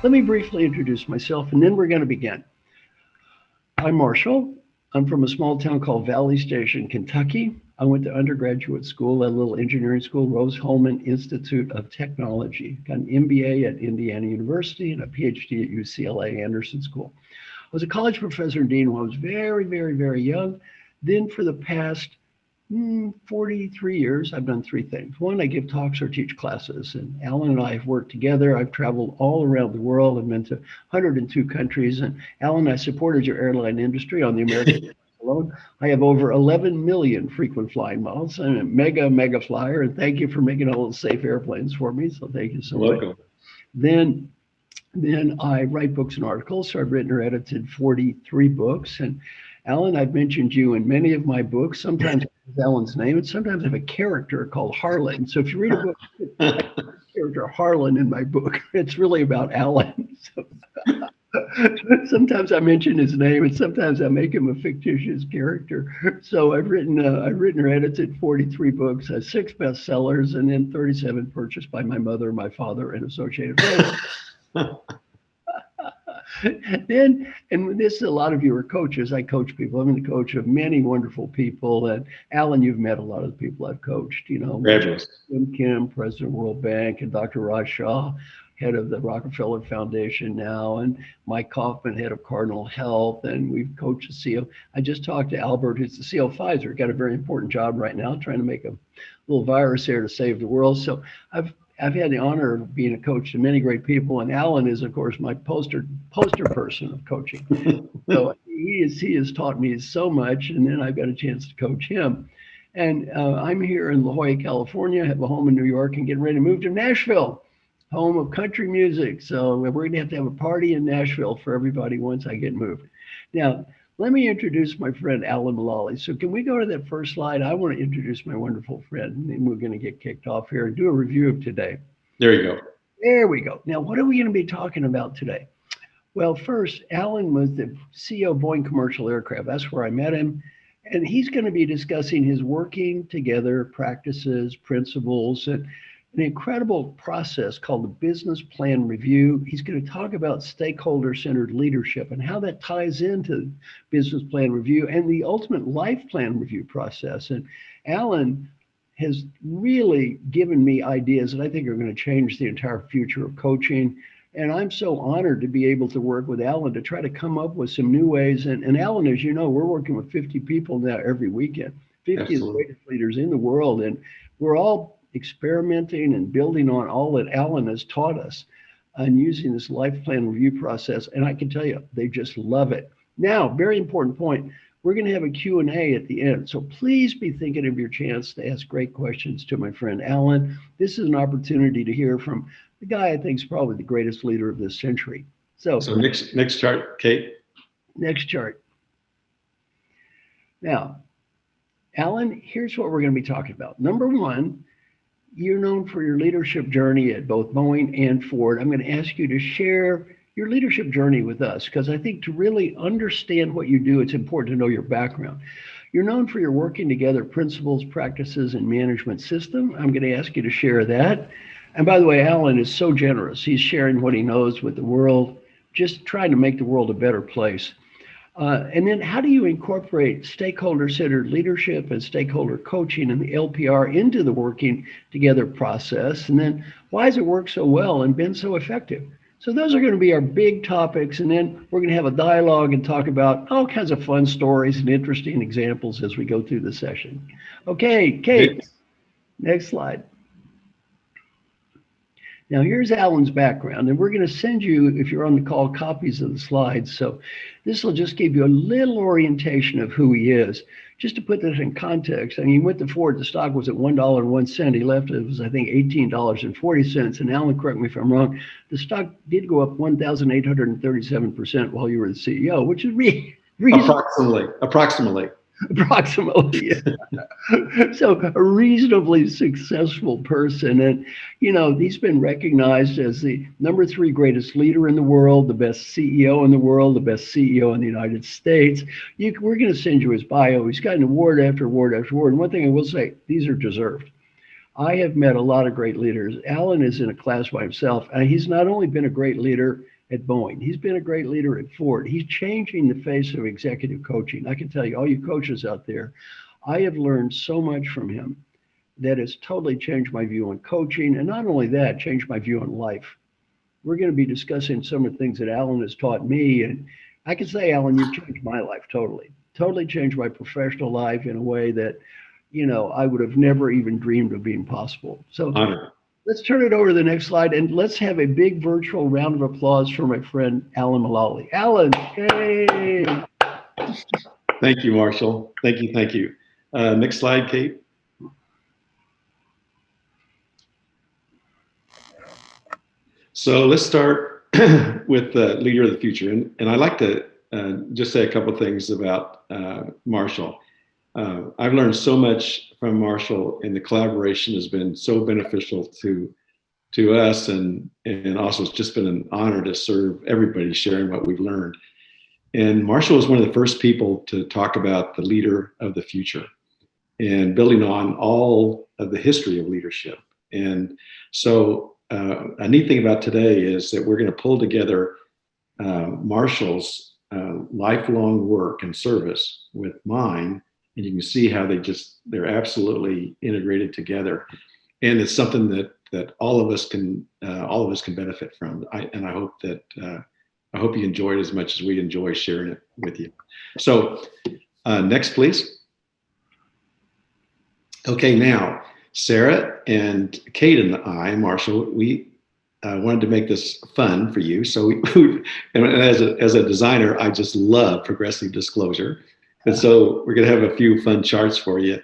Let me briefly introduce myself and then we're going to begin. I'm Marshall. I'm from a small town called Valley Station, Kentucky. I went to undergraduate school at a little engineering school, Rose-Hulman Institute of Technology. Got an MBA at Indiana University and a PhD at UCLA Anderson School. I was a college professor and dean when I was very, very, very young. Then for the past 43 years, I've done three things. One, I give talks or teach classes. And Alan and I have worked together. I've traveled all around the world. I've been to 102 countries. And Alan, I supported your airline industry on the American alone. I have over 11 million frequent flying miles. I'm a mega flyer. And thank you for making all those safe airplanes for me. So thank you so much. Welcome. Then then I write books and articles. So I've written or edited 43 books. And Alan, I've mentioned you in many of my books. Sometimes it's Alan's name, and sometimes I have a character called Harlan. So if you read a book, I have the character Harlan in my book. It's really about Alan. So sometimes I mention his name, and sometimes I make him a fictitious character. So I've written or edited 43 books, six bestsellers, and then 37 purchased by my mother, my father, and associated friends. Then, and this, a lot of you are coaches. I coach people. I'm the coach of many wonderful people. And Alan, you've met a lot of the people I've coached. Fabulous. Jim Kim, president of World Bank, and Dr. Raj Shah, head of the Rockefeller Foundation now, and Mike Kaufman, head of Cardinal Health, and we've coached the CEO. I just talked to Albert, who's the CEO of Pfizer, got a very important job right now, trying to make a little virus here to save the world. So I've had the honor of being a coach to many great people, and Alan is, of course, my poster person of coaching. So he has taught me so much, and then I've got a chance to coach him. And I'm here in La Jolla, California. I have a home in New York, and getting ready to move to Nashville, home of country music. So we're going to have a party in Nashville for everybody once I get moved. Now, let me introduce my friend Alan Mulally. So can we go to that first slide? I want to introduce my wonderful friend, and then we're going to get kicked off here and do a review of today. There you go. There we go. Now, what are we going to be talking about today? Well, first, Alan was the CEO of Boeing Commercial Aircraft. That's where I met him. And he's going to be discussing his working together practices, principles, and an incredible process called the business plan review. He's going to talk about stakeholder centered leadership and how that ties into business plan review and the ultimate life plan review process. And Alan has really given me ideas that I think are going to change the entire future of coaching. And I'm so honored to be able to work with Alan to try to come up with some new ways. And Alan, as you know, we're working with 50 people now every weekend, 50 of the Absolutely. greatest leaders in the world. And we're all experimenting and building on all that Alan has taught us and using this life plan review process. And I can tell you, they just love it. Now, very important point. We're going to have a Q&A at the end. So please be thinking of your chance to ask great questions to my friend Alan. This is an opportunity to hear from the guy I think is probably the greatest leader of this century. So So next chart, Kate. next chart. Now, Alan, here's what we're going to be talking about. Number one, you're known for your leadership journey at both Boeing and Ford. I'm going to ask you to share your leadership journey with us because I think to really understand what you do, it's important to know your background. You're known for your working together principles, practices, and management system. I'm going to ask you to share that. And by the way, Alan is so generous. He's sharing what he knows with the world, just trying to make the world a better place. And then how do you incorporate stakeholder-centered leadership and stakeholder coaching and the LPR into the working together process? And then why has it worked so well and been so effective? So those are going to be our big topics. And then we're going to have a dialogue and talk about all kinds of fun stories and interesting examples as we go through the session. Okay, Kate, next slide. Now, here's Alan's background, and we're going to send you, if you're on the call, copies of the slides. So this will just give you a little orientation of who he is. Just to put this in context, I mean, he went to Ford, the stock was at $1.01. He left, it was, I think, $18.40. And Alan, correct me if I'm wrong, the stock did go up 1,837% while you were the CEO, which is reasonable. Approximately. Approximately. So a reasonably successful person. And, he's been recognized as the number three greatest leader in the world, the best CEO in the world, the best CEO in the United States. We're going to send you his bio. He's gotten award after award after award. And one thing I will say, these are deserved. I have met a lot of great leaders. Alan is in a class by himself, and he's not only been a great leader, at Boeing. He's been a great leader at Ford. He's changing the face of executive coaching. I can tell you, all you coaches out there, I have learned so much from him that has totally changed my view on coaching. And not only that, changed my view on life. We're going to be discussing some of the things that Alan has taught me. And I can say, Alan, you've changed my life totally, totally changed my professional life in a way that, I would have never even dreamed of being possible. So Honor. let's turn it over to the next slide and let's have a big virtual round of applause for my friend, Alan Mulally. Alan, hey. Thank you, Marshall. Thank you. Thank you. Next slide, Kate. So let's start with the leader of the future. And I'd like to just say a couple of things about Marshall. I've learned so much from Marshall, and the collaboration has been so beneficial to us, and also it's just been an honor to serve everybody sharing what we've learned. And Marshall was one of the first people to talk about the leader of the future and building on all of the history of leadership. And so a neat thing about today is that we're going to pull together Marshall's lifelong work and service with mine, and you can see how they're absolutely integrated together. And it's something that all of us can benefit from. I hope you enjoy it as much as we enjoy sharing it with you. So next, please. Okay, now Sarah and Kate and I, Marshall, we wanted to make this fun for you. So and as a designer, I just love progressive disclosure. And so we're going to have a few fun charts for you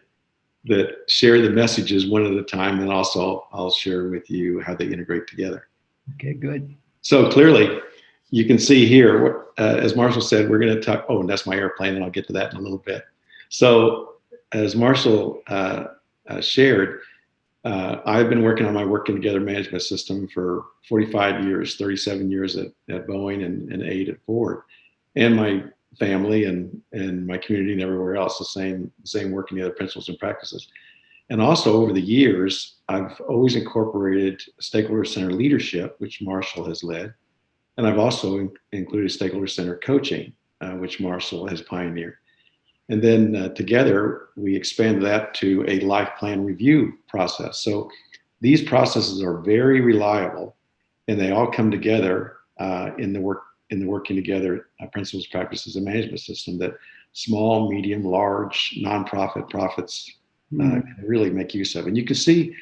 that share the messages one at a time. And also I'll share with you how they integrate together. Okay, good. So clearly you can see here, as Marshall said, we're going to talk, and that's my airplane, and I'll get to that in a little bit. So as Marshall shared, I've been working on my working together management system for 45 years, 37 years at Boeing and 8 at Ford, and my family and my community and everywhere else, the same working together principles and practices. And also over the years, I've always incorporated stakeholder-centered leadership, which Marshall has led. And I've also included stakeholder-centered coaching, which Marshall has pioneered. And then together, we expand that to a life plan review process. So these processes are very reliable, and they all come together in the working together principles, practices, and management system that small, medium, large, nonprofit profits can really make use of. And you can see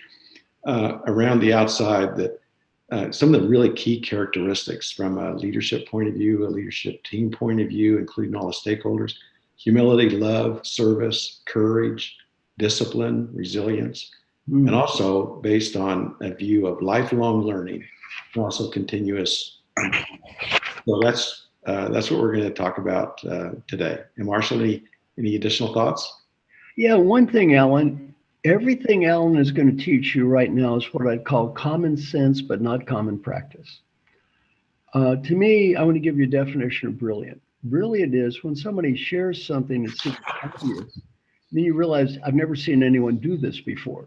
around the outside that some of the really key characteristics from a leadership point of view, a leadership team point of view, including all the stakeholders: humility, love, service, courage, discipline, resilience, and also based on a view of lifelong learning and also continuous. So that's what we're going to talk about today. And Marshall, any additional thoughts? Yeah, one thing, Alan, everything Alan is going to teach you right now is what I'd call common sense, but not common practice. To me, I want to give you a definition of brilliant. Brilliant is when somebody shares something that seems obvious, then you realize, I've never seen anyone do this before.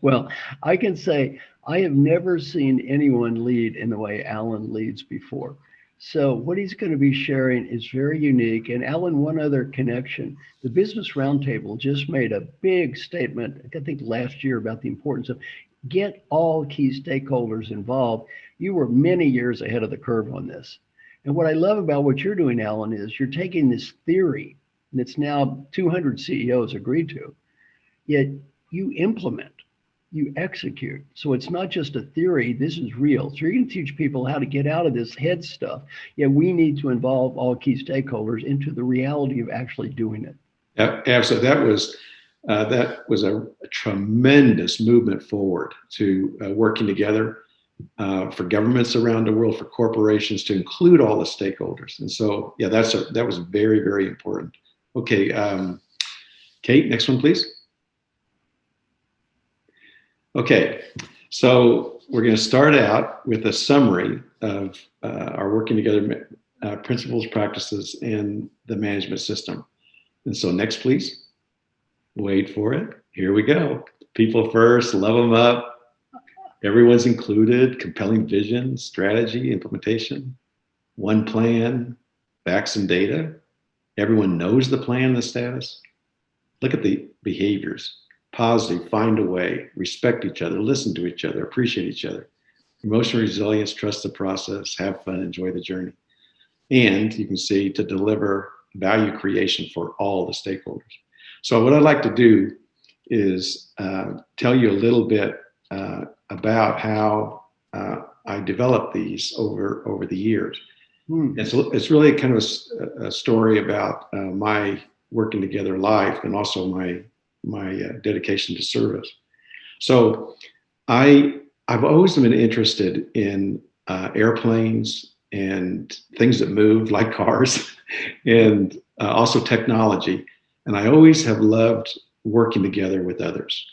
Well, I can say I have never seen anyone lead in the way Alan leads before. So what he's going to be sharing is very unique. And Alan, one other connection, the Business Roundtable just made a big statement, I think last year, about the importance of get all key stakeholders involved. You were many years ahead of the curve on this. And what I love about what you're doing, Alan, is you're taking this theory that's now 200 CEOs agreed to, yet you implement, you execute. So it's not just a theory, this is real. So you're going to teach people how to get out of this head stuff. Yet we need to involve all key stakeholders into the reality of actually doing it. Yeah, absolutely. That was a tremendous movement forward to working together for governments around the world, for corporations, to include all the stakeholders. And so, yeah, that was very, very important. Okay, Kate, next one, please. Okay, so we're going to start out with a summary of our working together principles, practices, and the management system. And so next, please. Wait for it. Here we go. People first, love them up. Everyone's included, compelling vision, strategy, implementation, one plan, facts and data. Everyone knows the plan, the status. Look at the behaviors. Positive, find a way, respect each other, listen to each other, appreciate each other. Emotional resilience, trust the process, have fun, enjoy the journey. And you can see to deliver value creation for all the stakeholders. So what I'd like to do is tell you a little bit about how I developed these over the years. It's really kind of a story about my working together life and also my dedication to service. So I've always been interested in airplanes and things that move like cars and also technology. And I always have loved working together with others.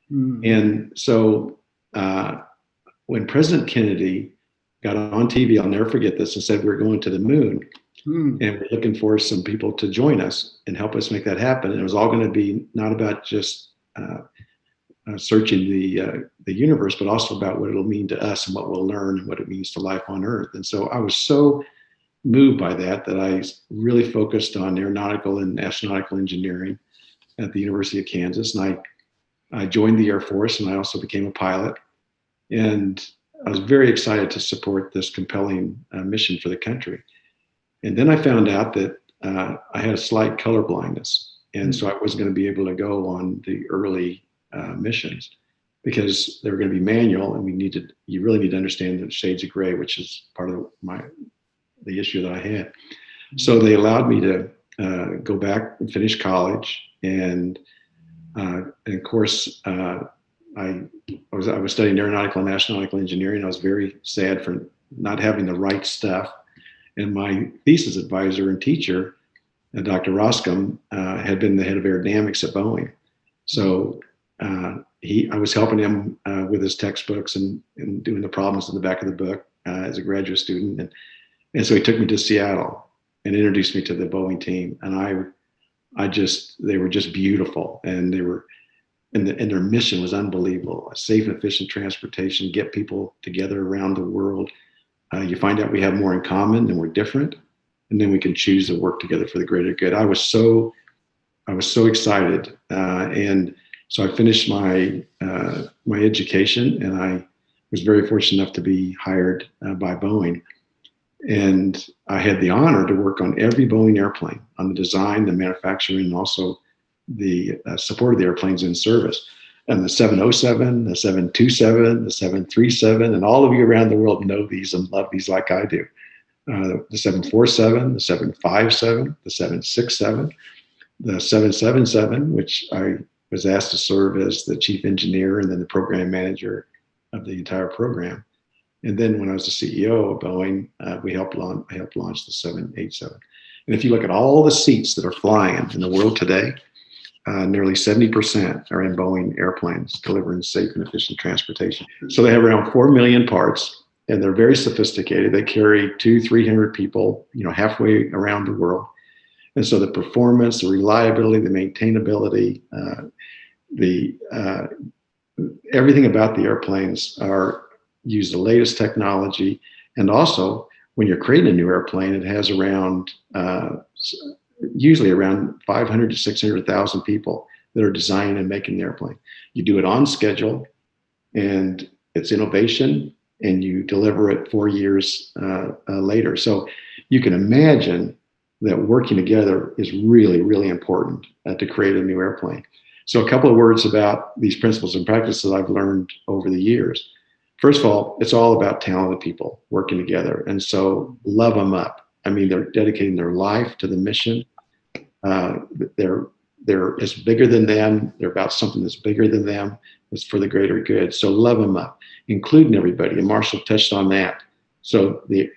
And so when President Kennedy got on TV, I'll never forget this, and said we're going to the moon. And we're looking for some people to join us and help us make that happen. And it was all going to be not about just searching the universe, but also about what it'll mean to us and what we'll learn and what it means to life on Earth. And so I was so moved by that I really focused on aeronautical and astronautical engineering at the University of Kansas. And I joined the Air Force, and I also became a pilot. And I was very excited to support this compelling mission for the country. And then I found out that I had a slight color blindness. And so I wasn't going to be able to go on the early missions because they were going to be manual, and you really need to understand the shades of gray, which is part of the issue that I had. So they allowed me to go back and finish college. And of course, I was studying aeronautical and astronautical engineering. I was very sad for not having the right stuff. And my thesis advisor and teacher, Dr. Roscom, had been the head of aerodynamics at Boeing. So I was helping him with his textbooks and doing the problems in the back of the book as a graduate student. And so he took me to Seattle and introduced me to the Boeing team. And they were just beautiful. And their mission was unbelievable. A safe and efficient transportation, get people together around the world. You find out we have more in common than we're different. And then we can choose to work together for the greater good. I was so excited. And so I finished my education, and I was very fortunate enough to be hired by Boeing. And I had the honor to work on every Boeing airplane, on the design, the manufacturing, and also the support of the airplanes in service. And the 707, the 727, the 737, and all of you around the world know these and love these like I do. The 747, the 757, the 767, the 777, which I was asked to serve as the chief engineer and then the program manager of the entire program. And then when I was the CEO of Boeing, I helped launch the 787. And if you look at all the seats that are flying in the world today, nearly 70% are in Boeing airplanes delivering safe and efficient transportation. So they have around 4 million parts, and they're very sophisticated. They carry 200-300 people, halfway around the world. And so the performance, the reliability, the maintainability, everything about the airplanes use the latest technology. And also, when you're creating a new airplane, it has usually around 500 to 600,000 people that are designing and making the airplane. You do it on schedule, and it's innovation, and you deliver it 4 years later. So you can imagine that working together is really, really important to create a new airplane. So a couple of words about these principles and practices I've learned over the years. First of all, it's all about talented people working together. And so love them up. I mean, they're dedicating their life to the mission. It's bigger than them. They're about something that's bigger than them. It's for the greater good. So love them up, including everybody. And Marshall touched on that. So the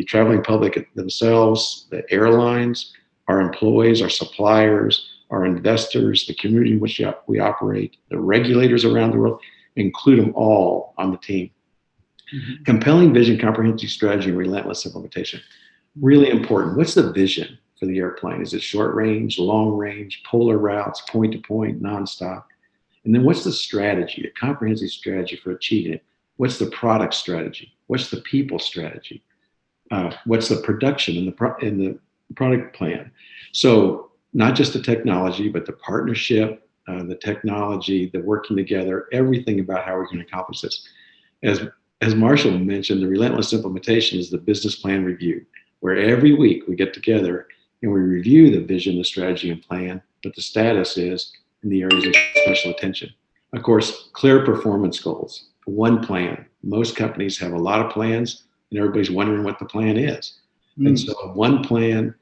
traveling public themselves, the airlines, our employees, our suppliers, our investors, the community in which we operate, the regulators around the world, include them all on the team. Mm-hmm. Compelling vision, comprehensive strategy, and relentless implementation. Really important. What's the vision for the airplane? Is it short range, long range, polar routes, point to point, nonstop? And then what's the strategy, the comprehensive strategy for achieving it? What's the product strategy? What's the people strategy? What's the production in the product plan? So not just the technology, but the partnership, the technology, the working together, everything about how we're going to accomplish this. As Marshall mentioned, the relentless implementation is the business plan review, where every week we get together and we review the vision, the strategy, and plan, what the status is in the areas of special attention. Of course, clear performance goals, one plan. Most companies have a lot of plans, and everybody's wondering what the plan is. And so one plan,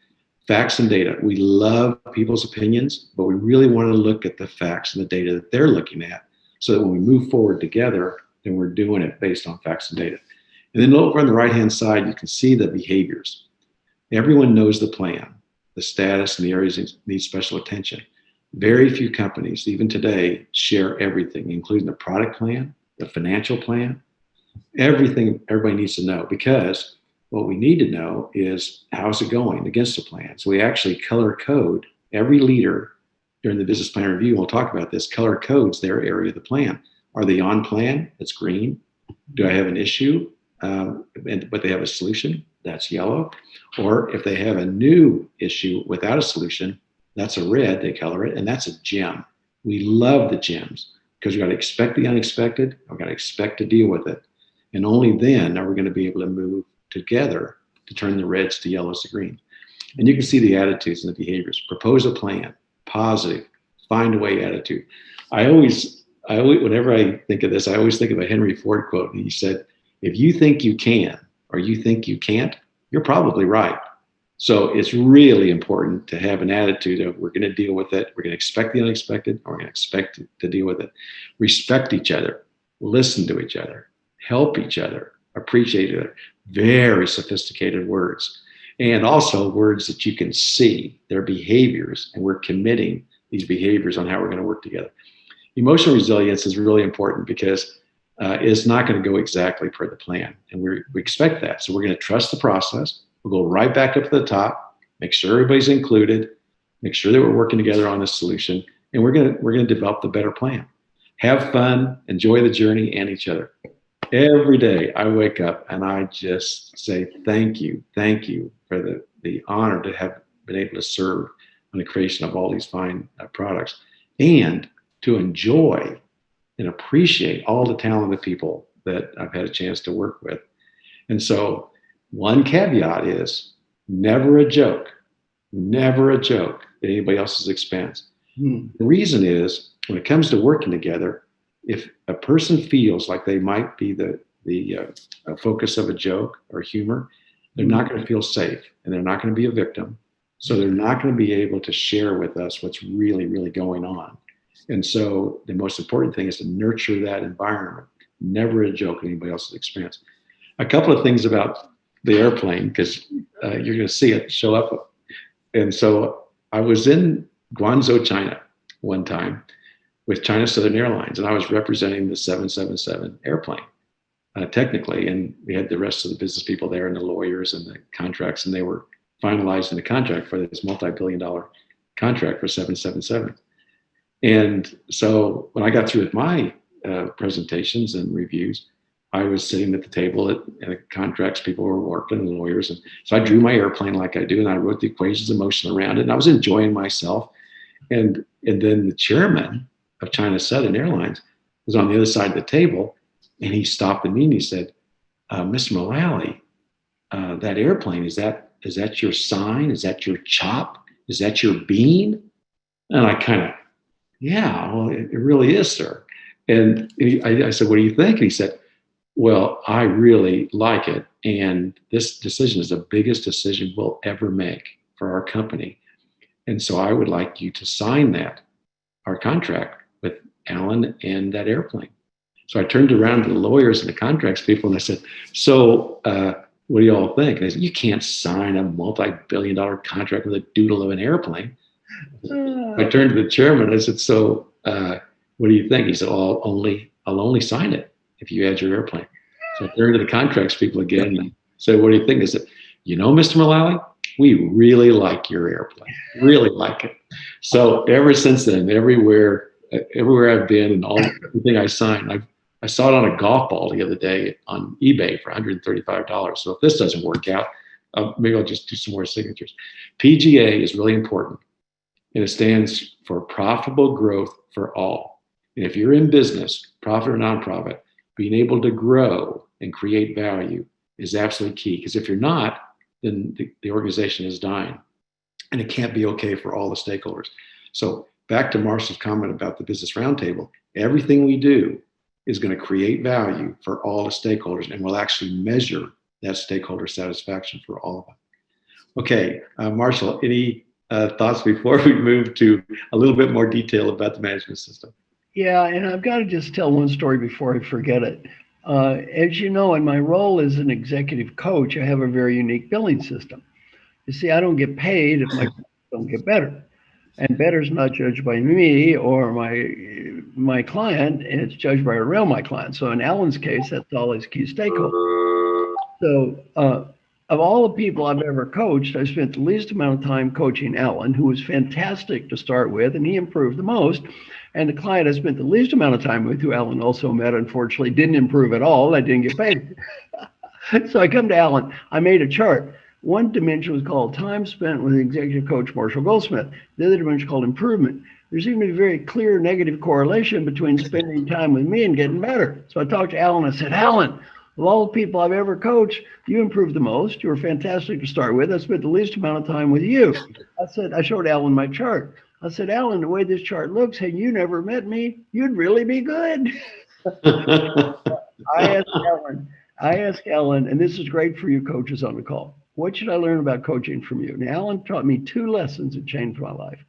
facts and data. We love people's opinions, but we really want to look at the facts and the data that they're looking at, so that when we move forward together, then we're doing it based on facts and data. And then over on the right-hand side, you can see the behaviors. Everyone knows the plan, the status, and the areas that need special attention. Very few companies, even today, share everything, including the product plan, the financial plan, everything everybody needs to know, because what we need to know is how's it going against the plan. So we actually color code every leader during the business plan review. We'll talk about this. Color codes their area of the plan. Are they on plan? That's green. Do I have an issue, but they have a solution? That's yellow. Or if they have a new issue without a solution, that's a red. They color it, and that's a gem. We love the gems because we've got to expect the unexpected. We've got to expect to deal with it. And only then are we going to be able to move together to turn the reds to yellows to green. And you can see the attitudes and the behaviors. Propose a plan, positive, find a way attitude. I always, whenever I think of this, I always think of a Henry Ford quote. And he said, if you think you can or you think you can't, you're probably right. So it's really important to have an attitude of we're going to deal with it. We're going to expect the unexpected, or we're going to expect to deal with it. Respect each other, listen to each other, help each other, appreciate each other. Very sophisticated words. And also words that you can see their behaviors, and we're committing these behaviors on how we're going to work together. Emotional resilience is really important because it's not going to go exactly per the plan. And we expect that. So we're going to trust the process. We'll go right back up to the top, make sure everybody's included, make sure that we're working together on a solution, and we're going to develop the better plan. Have fun, enjoy the journey and each other. Every day I wake up and I just say thank you for the honor to have been able to serve on the creation of all these fine products, and to enjoy and appreciate all the talented people that I've had a chance to work with. And so one caveat is never a joke at anybody else's expense. The reason is when it comes to working together, if a person feels like they might be the focus of a joke or humor, they're not going to feel safe, and they're not going to be a victim. So they're not going to be able to share with us what's really, really going on. And so the most important thing is to nurture that environment. Never a joke at anybody else's expense. A couple of things about the airplane, because you're going to see it show up. And so I was in Guangzhou, China one time with China Southern Airlines, and I was representing the 777 airplane technically. And we had the rest of the business people there and the lawyers and the contracts, and they were finalizing the contract for this multi-billion-dollar contract for 777. And so when I got through with my presentations and reviews, I was sitting at the table and the contracts people were working, and lawyers. And so I drew my airplane like I do, and I wrote the equations of motion around it, and I was enjoying myself. And then the chairman of China Southern Airlines was on the other side of the table, and he stopped the meeting. He said, Mr. Mullally, that airplane, is that your sign? Is that your chop? Is that your bean? And I kind of, yeah, well, it really is, sir. And I said, what do you think? And he said, well, I really like it. And this decision is the biggest decision we'll ever make for our company. And so I would like you to sign our contract with Alan and that airplane. So I turned around to the lawyers and the contracts people, and I said, so what do you all think? And I said, you can't sign a multi-billion-dollar contract with a doodle of an airplane. I turned to the chairman and I said, so what do you think? He said, oh, I'll only sign it if you add your airplane. So I turned to the contracts people again and said, what do you think? They said, you know, Mr. Mullally, we really like your airplane, really like it. So ever since then, everywhere I've been and everything I signed, I saw it on a golf ball the other day on eBay for $135. So if this doesn't work out, maybe I'll just do some more signatures. PGA is really important, and it stands for profitable growth for all. And if you're in business, profit or nonprofit, being able to grow and create value is absolutely key. Because if you're not, then the organization is dying, and it can't be okay for all the stakeholders. So back to Marshall's comment about the business roundtable, everything we do is going to create value for all the stakeholders, and we'll actually measure that stakeholder satisfaction for all of them. Okay, Marshall, any thoughts before we move to a little bit more detail about the management system? Yeah, and I've got to just tell one story before I forget it. As you know, in my role as an executive coach, I have a very unique billing system. You see, I don't get paid if my clients don't get better. And better is not judged by me or my client, it's judged by around my client. So in Alan's case, that's all his key stakeholders. So of all the people I've ever coached, I spent the least amount of time coaching Alan, who was fantastic to start with, and he improved the most. And the client I spent the least amount of time with, who Alan also met, unfortunately, didn't improve at all. I didn't get paid. So I come to Alan. I made a chart. One dimension was called time spent with executive coach Marshall Goldsmith. The other dimension called improvement. There seemed to be a very clear negative correlation between spending time with me and getting better. So I talked to Alan. I said, Alan, of all the people I've ever coached, you improved the most. You were fantastic to start with. I spent the least amount of time with you. I showed Alan my chart. I said, Alan, the way this chart looks, had you never met me, you'd really be good. I asked Alan, and this is great for you coaches on the call. What should I learn about coaching from you? And Alan taught me 2 lessons that changed my life.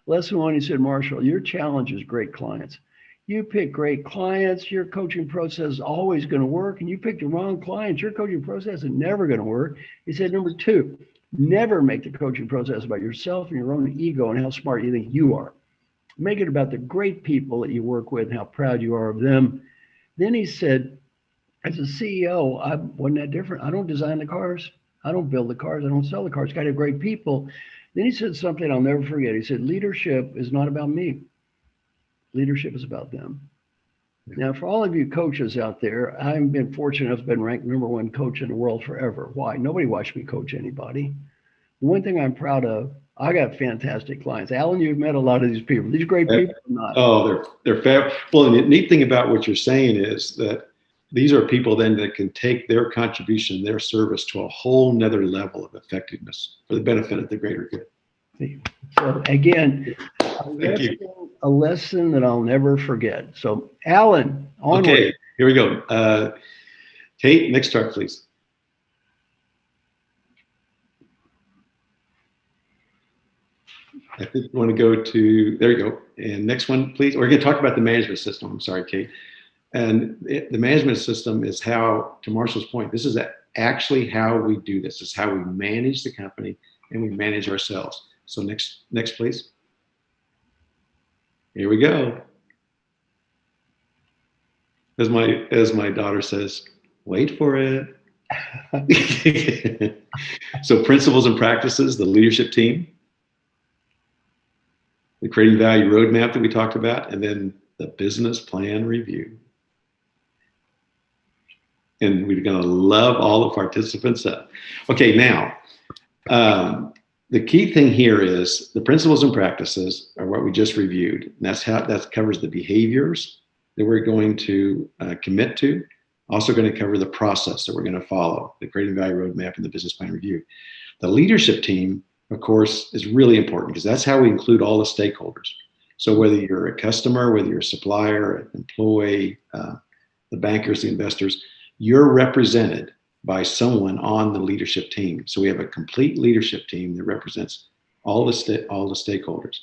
Lesson 1, he said, Marshall, your challenge is great clients. You pick great clients, your coaching process is always going to work. And you pick the wrong clients, your coaching process is never going to work. He said, number 2, never make the coaching process about yourself and your own ego and how smart you think you are. Make it about the great people that you work with and how proud you are of them. Then he said, as a CEO, I wasn't that different. I don't design the cars. I don't build the cars. I don't sell the cars. Got to have great people. Then he said something I'll never forget. He said, leadership is not about me. Leadership is about them. Now, for all of you coaches out there, I've been fortunate enough to have been ranked #1 coach in the world forever. Why? Nobody watched me coach anybody. One thing I'm proud of, I got fantastic clients. Alan, you've met a lot of these people. These great people are not. Oh, they're fab. Well, and the neat thing about what you're saying is that these are people then that can take their contribution, their service to a whole nother level of effectiveness for the benefit of the greater good. So again, a lesson that I'll never forget. So Alan, onward. Okay, here we go. Kate, next chart, please. I think you want to go to, there you go. And next one, please. We're going to talk about the management system. I'm sorry, Kate. And the management system is how, to Marshall's point, this is actually how we do this. It's how we manage the company and we manage ourselves. So next, please. Here we go. As my daughter says, wait for it. So principles and practices, the leadership team, the creating value roadmap that we talked about, and then the business plan review. And we're going to love all the participants up. Okay, now, the key thing here is the principles and practices are what we just reviewed. And that covers the behaviors that we're going to commit to. Also going to cover the process that we're going to follow, the creating value roadmap and the business plan review. The leadership team, of course, is really important because that's how we include all the stakeholders. So whether you're a customer, whether you're a supplier, an employee, the bankers, the investors, you're represented by someone on the leadership team. So we have a complete leadership team that represents all the stakeholders.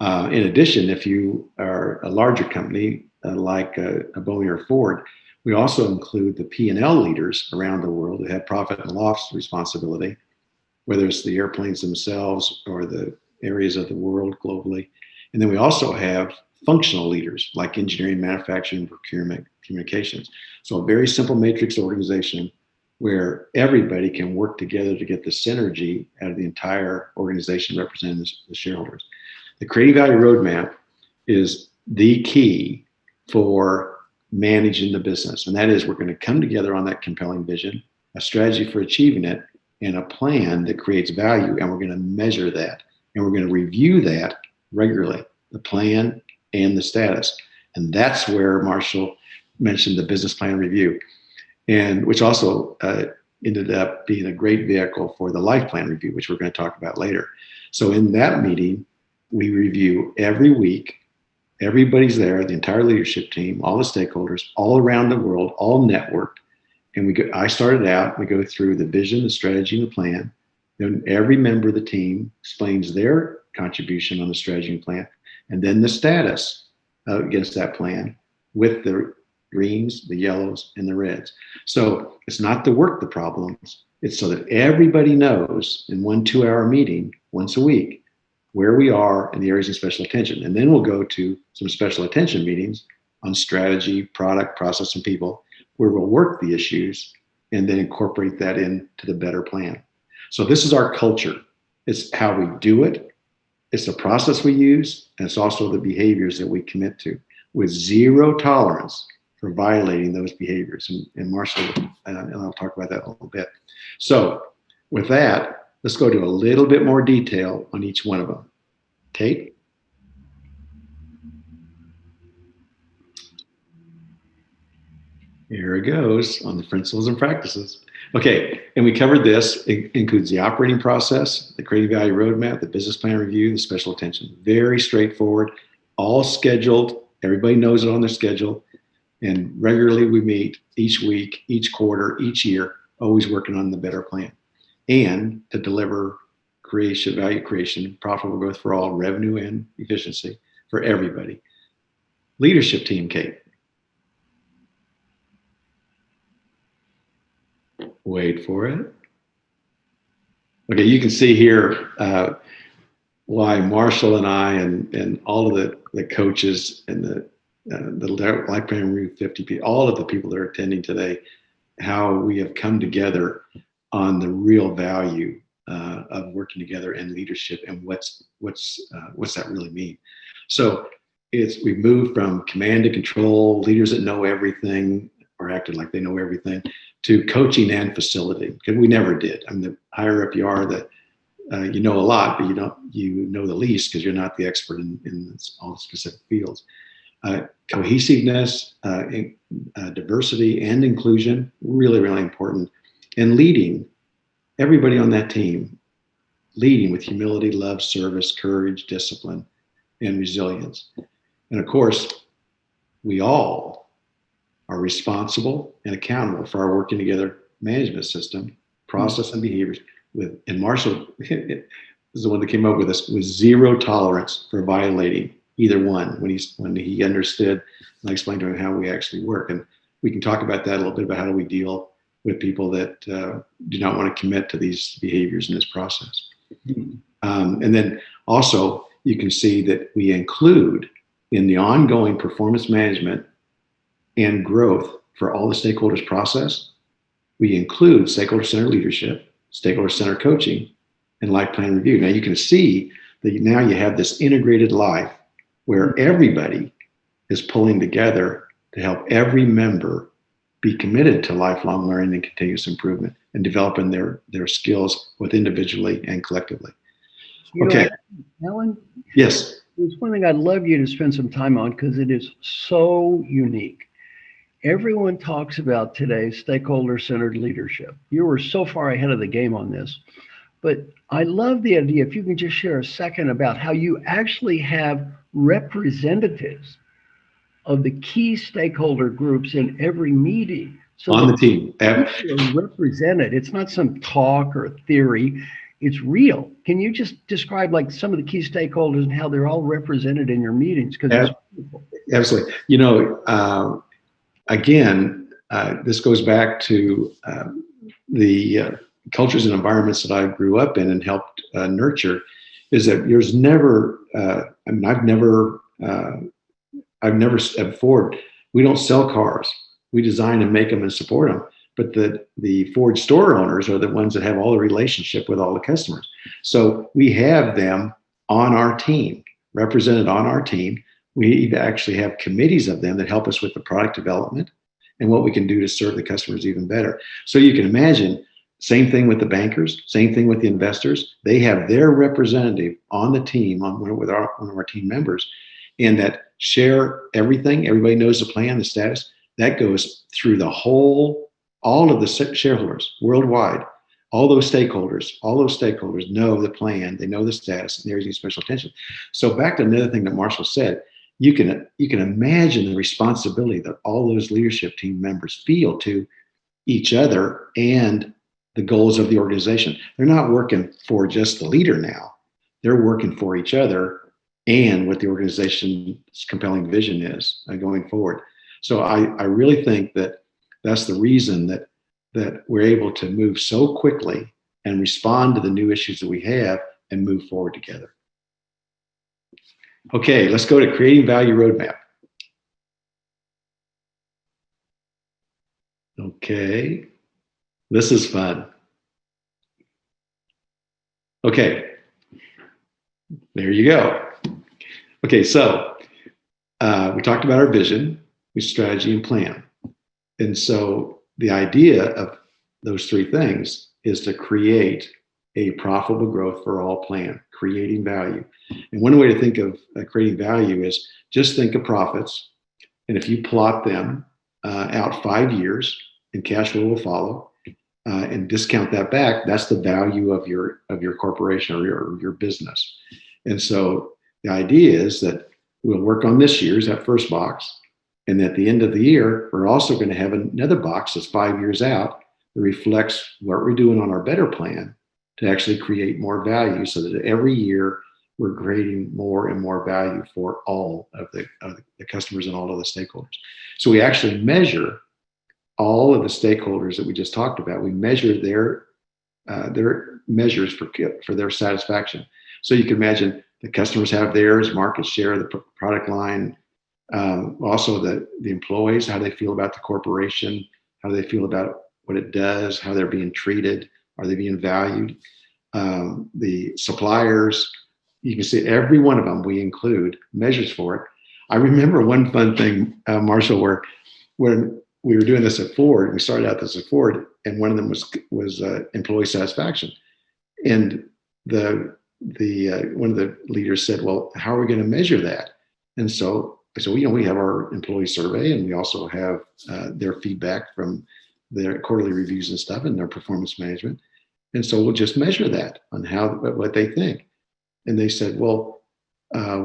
In addition, if you are a larger company like a Boeing or Ford, we also include the P&L leaders around the world that have profit and loss responsibility, whether it's the airplanes themselves or the areas of the world globally. And then we also have functional leaders like engineering, manufacturing, procurement, communications. So a very simple matrix organization where everybody can work together to get the synergy out of the entire organization representing the shareholders. The creating value roadmap is the key for managing the business. And that is, we're going to come together on that compelling vision, a strategy for achieving it, and a plan that creates value. And we're going to measure that. And we're going to review that regularly, the plan and the status. And that's where Marshall mentioned the business plan review, and which also ended up being a great vehicle for the life plan review, which we're going to talk about later. So in that meeting, we review every week. Everybody's there, the entire leadership team, all the stakeholders, all around the world, all networked. And I started out, we go through the vision, the strategy, and the plan. Then every member of the team explains their contribution on the strategy and plan, and then the status against that plan with the greens, the yellows, and the reds. So it's not to work the problems. It's so that everybody knows in 1 2-hour meeting once a week where we are in the areas of special attention. And then we'll go to some special attention meetings on strategy, product, process, and people, where we'll work the issues and then incorporate that into the better plan. So this is our culture. It's how we do it. It's the process we use, and it's also the behaviors that we commit to, with zero tolerance for violating those behaviors. And Marshall and I'll talk about that a little bit. So with that, let's go to a little bit more detail on each one of them. Kate? Here it goes on the principles and practices. Okay, and we covered this. It includes the operating process, the creating value roadmap, the business plan review, the special attention. Very straightforward, all scheduled. Everybody knows it on their schedule. And regularly we meet each week, each quarter, each year, always working on the better plan. And to deliver creation, value creation, profitable growth for all, revenue and efficiency for everybody. Leadership team, Kate. Wait for it. Okay, you can see here why Marshall and I and all of the coaches and the Life Plan Review 50 people, all of the people that are attending today, how we have come together on the real value of working together and leadership, and what's that really mean. So we've moved from command to control, leaders that know everything or acting like they know everything, to coaching and facility, because we never did. I mean, the higher up you are, that you know a lot, but you know the least because you're not the expert in all specific fields. Cohesiveness, diversity, and inclusion, really, really important. And leading, everybody on that team, leading with humility, love, service, courage, discipline, and resilience. And of course, we all are responsible and accountable for our working together management system, process, and behaviors. And Marshall is the one that came up with this, with zero tolerance for violating either one when he understood, and I explained to him how we actually work. And we can talk about that a little bit, about how do we deal with people that do not want to commit to these behaviors in this process. And then also you can see that we include in the ongoing performance management and growth for all the stakeholders process, we include stakeholder-centered leadership, stakeholder-centered coaching, and life plan review. Now you can see that now you have this integrated life where everybody is pulling together to help every member be committed to lifelong learning and continuous improvement and developing their skills both individually and collectively. Okay. Alan? Yes. There's one thing I'd love you to spend some time on because it is so unique. Everyone talks about today stakeholder-centered leadership. You were so far ahead of the game on this, but I love the idea, if you can just share a second about how you actually have representatives of the key stakeholder groups in every meeting. So on the team. Are represented. It's not some talk or theory. It's real. Can you just describe like some of the key stakeholders and how they're all represented in your meetings? Because absolutely. You know, again, this goes back to the cultures and environments that I grew up in and helped nurture. Is that there's never? I mean, I've never at Ford. We don't sell cars. We design and make them and support them. But the Ford store owners are the ones that have all the relationship with all the customers. So we have them on our team, represented on our team. We actually have committees of them that help us with the product development and what we can do to serve the customers even better. So you can imagine, same thing with the bankers, same thing with the investors. They have their representative on the team, with one of our team members, and that share everything. Everybody knows the plan, the status. That goes through all of the shareholders worldwide. All those stakeholders know the plan, they know the status, and they're using special attention. So back to another thing that Marshall said, you can imagine the responsibility that all those leadership team members feel to each other and the goals of the organization. They're not working for just the leader now. They're working for each other and what the organization's compelling vision is going forward. So I really think that that's the reason that we're able to move so quickly and respond to the new issues that we have and move forward together. Okay, let's go to creating value roadmap. Okay, this is fun. Okay, there you go. Okay, so we talked about our vision, strategy, and plan. And so the idea of those three things is to create a profitable growth for all plan, creating value. And one way to think of creating value is just think of profits. And if you plot them out 5 years, and cash flow will follow, and discount that back, that's the value of your corporation or your business. And so the idea is that we'll work on this year's, that first box. And at the end of the year, we're also going to have another box that's 5 years out that reflects what we're doing on our better plan to actually create more value, so that every year we're creating more and more value for all of the customers and all of the stakeholders. So we actually measure all of the stakeholders that we just talked about. We measure their measures for their satisfaction. So you can imagine the customers have theirs, market share, the product line, also the employees, how they feel about the corporation, how they feel about what it does, how they're being treated, are they being valued? The suppliers, you can see every one of them we include measures for it. I remember one fun thing, Marshall, where when we were doing this at Ford, we started out this at Ford, and one of them was employee satisfaction. And one of the leaders said, well, how are we going to measure that? And so we have our employee survey, and we also have their feedback from their quarterly reviews and stuff, and their performance management. And so we'll just measure that on what they think. And they said, well, I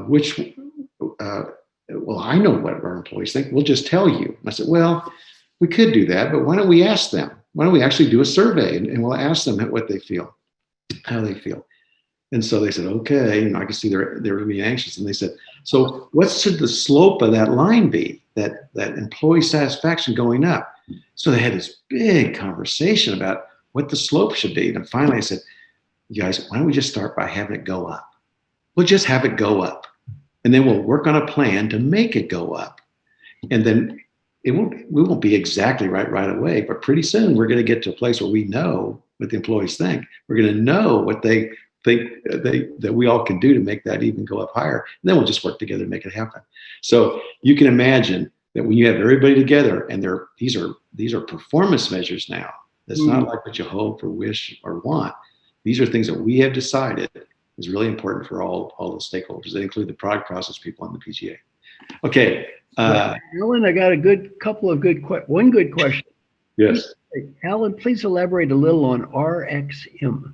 know what our employees think. We'll just tell you. And I said, well, we could do that, but why don't we ask them? Why don't we actually do a survey and we'll ask them what they feel, how they feel. And so they said, okay, and I could see they're really anxious. And they said, so what should the slope of that line be, that employee satisfaction going up? So they had this big conversation about what the slope should be. And finally I said, you guys, why don't we just start by having it go up? We'll just have it go up. And then we'll work on a plan to make it go up. And then we won't be exactly right away, but pretty soon we're going to get to a place where we know what the employees think. We're going to know what they think that we all can do to make that even go up higher. And then we'll just work together to make it happen. So you can imagine that when you have everybody together, and these are performance measures now. That's not like what you hope or wish or want. These are things that we have decided is really important for all the stakeholders. They include the product process people on the PGA. Okay. Alan, I got one good question. Yes. Alan, please elaborate a little on RXM. You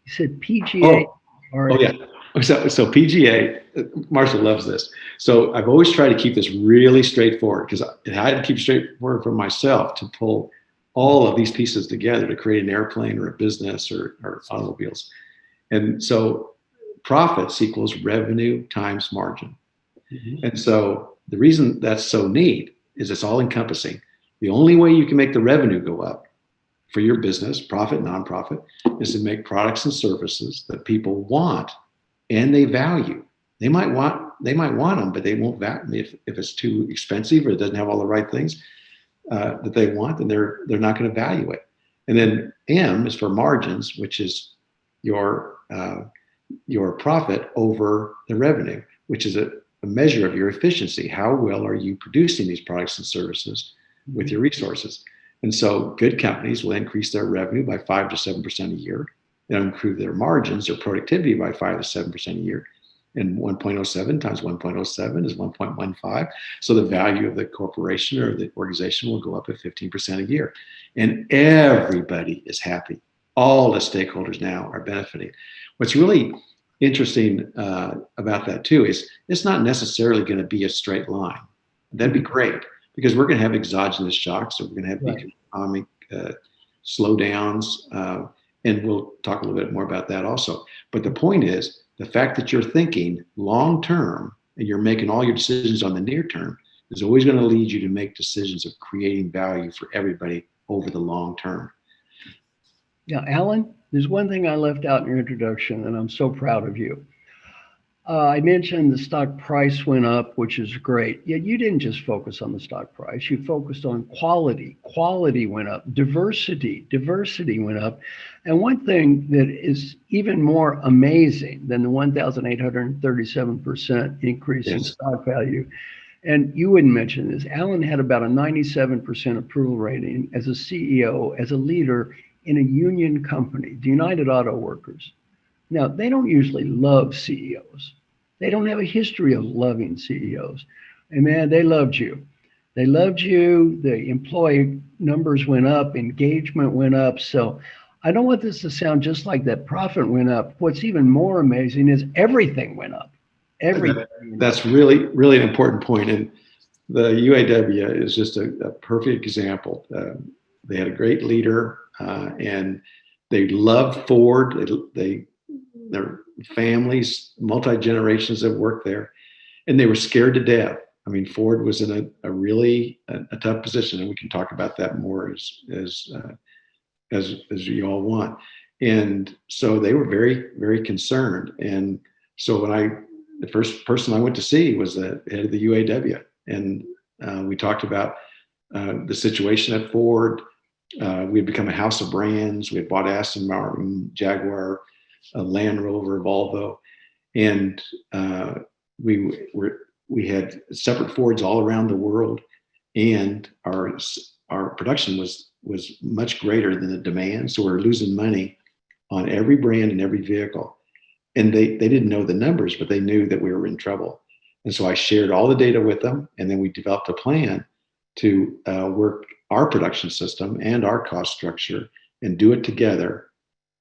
said PGA. Oh yeah. So PGA, Marshall loves this. So I've always tried to keep this really straightforward, because I had to keep it straightforward for myself to pull all of these pieces together to create an airplane or a business or automobiles. And so profits equals revenue times margin. Mm-hmm. And so the reason that's so neat is it's all encompassing. The only way you can make the revenue go up for your business, profit, nonprofit, is to make products and services that people want and they value. They might want them, but they won't value if it's too expensive or it doesn't have all the right things that they want, then they're not going to value it. And then M is for margins, which is your profit over the revenue, which is a measure of your efficiency. How well are you producing these products and services with your resources? And so good companies will increase their revenue by 5 to 7% a year. They'll improve their margins, their productivity by 5 to 7% a year. And 1.07 times 1.07 is 1.15. So the value of the corporation or the organization will go up at 15% a year. And everybody is happy. All the stakeholders now are benefiting. What's really interesting about that too is it's not necessarily going to be a straight line. That'd be great because we're going to have exogenous shocks. So we're going to have economic slowdowns. And we'll talk a little bit more about that also. But the point is, the fact that you're thinking long term and you're making all your decisions on the near term is always going to lead you to make decisions of creating value for everybody over the long term. Now, Alan, there's one thing I left out in your introduction, and I'm so proud of you. I mentioned the stock price went up, which is great. Yet you didn't just focus on the stock price. You focused on quality. Quality went up. Diversity went up. And one thing that is even more amazing than the 1,837% increase in stock value, and you wouldn't mention this, Alan had about a 97% approval rating as a CEO, as a leader in a union company, the United Auto Workers. Now, they don't usually love CEOs. They don't have a history of loving CEOs. And man, they loved you. They loved you. The employee numbers went up, engagement went up. So I don't want this to sound just like that profit went up. What's even more amazing is everything went up. Everything. That's really, really an important point. And the UAW is just a perfect example. They had a great leader and they loved Ford. Their families, multi-generations that worked there, and they were scared to death. I mean, Ford was in a really tough position, and we can talk about that more as you all want. And so they were very, very concerned. And so the first person I went to see was the head of the UAW, and we talked about the situation at Ford. We had become a house of brands. We had bought Aston Martin, Jaguar, Land Rover, Volvo, and we had separate Fords all around the world, and our production was much greater than the demand. So we're losing money on every brand and every vehicle, and they didn't know the numbers, but they knew that we were in trouble. And so I shared all the data with them, and then we developed a plan to work our production system and our cost structure and do it together,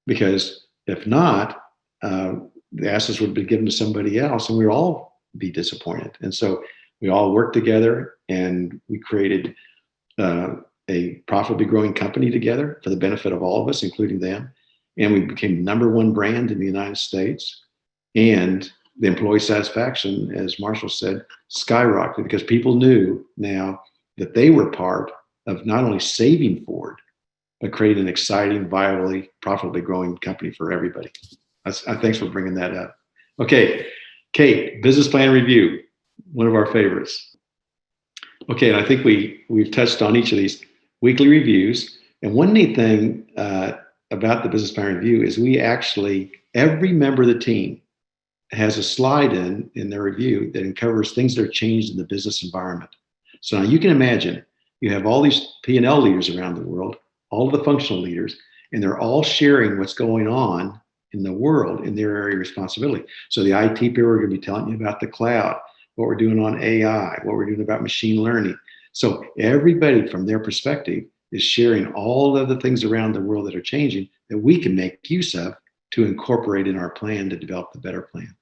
because if not, the assets would be given to somebody else and we'd all be disappointed. And so we all worked together and we created a profitably growing company together for the benefit of all of us, including them. And we became #1 brand in the United States. And the employee satisfaction, as Marshall said, skyrocketed because people knew now that they were part of not only saving Ford, but create an exciting, viably, profitably growing company for everybody. Thanks for bringing that up. Okay, Kate, business plan review, one of our favorites. Okay, and I think we've touched on each of these weekly reviews. And one neat thing about the business plan review is every member of the team has a slide in their review that covers things that are changed in the business environment. So now you can imagine you have all these P&L leaders around the world, all of the functional leaders, and they're all sharing what's going on in the world in their area of responsibility. So the IT people are going to be telling you about the cloud, what we're doing on AI, what we're doing about machine learning. So everybody from their perspective is sharing all of the things around the world that are changing that we can make use of to incorporate in our plan to develop the better plan.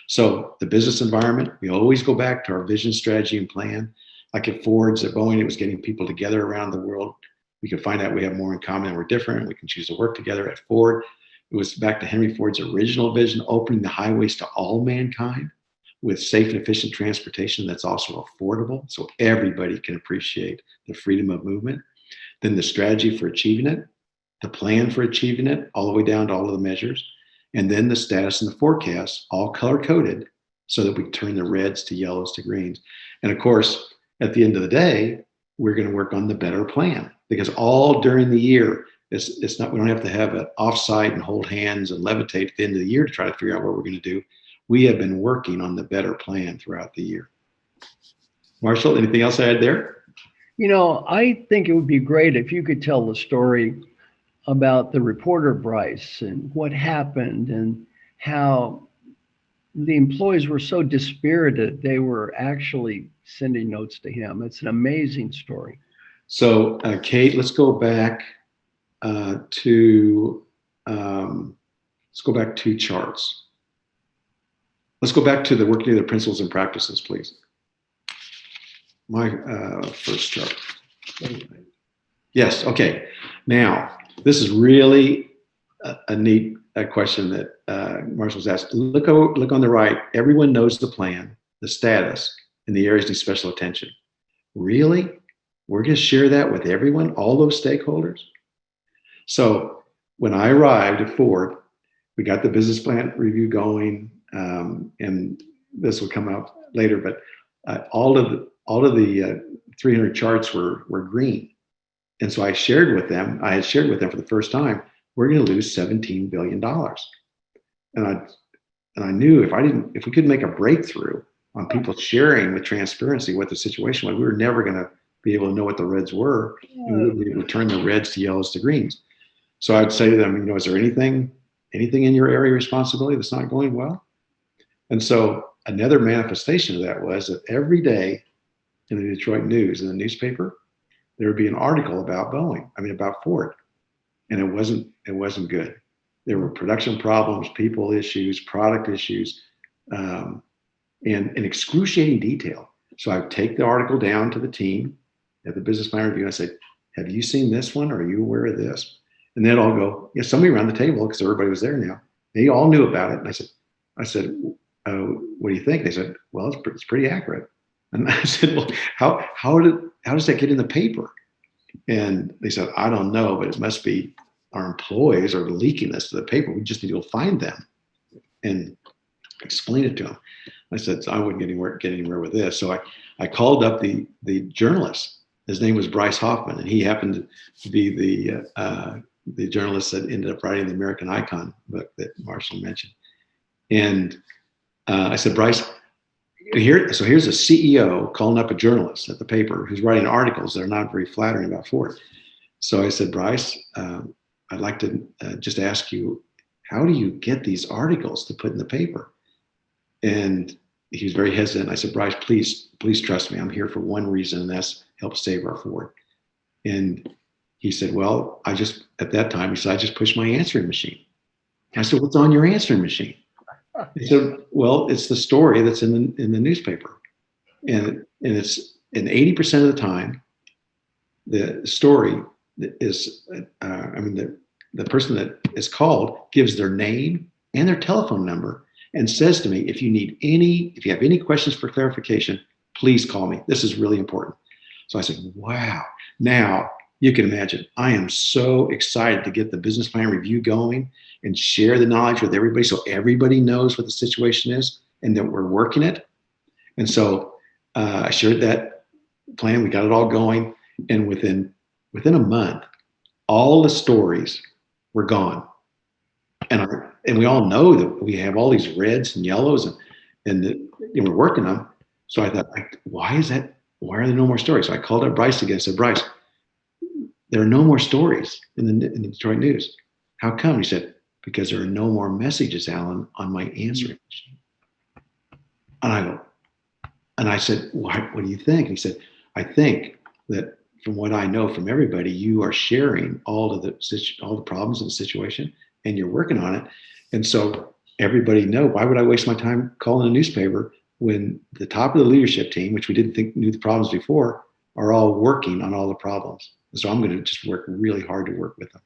So the business environment, we always go back to our vision, strategy, and plan. Like at Ford's, at Boeing, it was getting people together around the world. We can find out we have more in common and we're different. We can choose to work together. At Ford, it was back to Henry Ford's original vision, opening the highways to all mankind with safe and efficient transportation that's also affordable, so everybody can appreciate the freedom of movement. Then the strategy for achieving it, the plan for achieving it, all the way down to all of the measures, and then the status and the forecast, all color-coded, so that we turn the reds to yellows to greens. And of course, at the end of the day, we're going to work on the better plan, because all during the year, it's not, we don't have to have an offsite and hold hands and levitate at the end of the year to try to figure out what we're going to do. we have been working on the better plan throughout the year. Marshall, anything else to add there? I think it would be great if you could tell the story about the reporter Bryce and what happened and how the employees were so dispirited they were actually sending notes to him. It's an amazing story. So, Kate, let's go back to charts. Let's go back to the working together principles and practices, please. My first chart. Yes. Okay. Now, this is really a neat question that Marshall's asked. Look on the right. Everyone knows the plan, the status, and the areas need special attention. Really? We're going to share that with everyone, all those stakeholders? So when I arrived at Ford, we got the business plan review going, and this will come out later, but all of the 300 charts were green. And so I had shared with them for the first time, we're going to lose $17 billion. And I knew if we couldn't make a breakthrough on people sharing with transparency what the situation was, we were never going to be able to know what the reds were, and we wouldn't be able to turn the reds to yellows to greens. So I'd say to them, is there anything in your area of responsibility that's not going well? And so another manifestation of that was that every day in the Detroit News, in the newspaper, there would be an article about about Ford. And it wasn't good. There were production problems, people issues, product issues, and in excruciating detail. So I would take the article down to the team at the business plan review and I said, have you seen this one? Are you aware of this? And they'd all go, yeah, somebody around the table, because everybody was there now. They all knew about it. And I said, what do you think? They said, well, it's pretty accurate. And I said, well, how does that get in the paper? And they said, I don't know, but it must be our employees are leaking this to the paper. We just need to go find them and explain it to them. I said, so I wouldn't get anywhere with this. So I called up the journalist. His name was Bryce Hoffman, and he happened to be the journalist that ended up writing the American Icon book that Marshall mentioned. And I said, Bryce, here's a CEO calling up a journalist at the paper who's writing articles that are not very flattering about Ford. So I said, Bryce, I'd like to just ask you, how do you get these articles to put in the paper? And he was very hesitant. I said, Bryce, please trust me. I'm here for one reason, and that's help save our Ford. And he said, well, at that time, he said, I just pushed my answering machine. I said, what's on your answering machine? He said, well, it's the story that's in the newspaper. And 80% of the time, the story is, the person that is called gives their name and their telephone number and says to me, if you have any questions for clarification, please call me. This is really important. So I said, wow. Now you can imagine, I am so excited to get the business plan review going and share the knowledge with everybody so everybody knows what the situation is and that we're working it. And so I shared that plan. We got it all going. And within a month, all the stories were gone. And we all know that we have all these reds and yellows and we're working them. So I thought, why is that? Why are there no more stories? So I called up Bryce again and said, Bryce, there are no more stories in the Detroit News. How come? He said, because there are no more messages, Alan, on my answering machine. And I said, what do you think? And he said, I think that from what I know from everybody, you are sharing all the problems in the situation and you're working on it. And so everybody know, why would I waste my time calling a newspaper when the top of the leadership team, which we didn't think knew the problems before, are all working on all the problems. And so I'm going to just work really hard to work with them.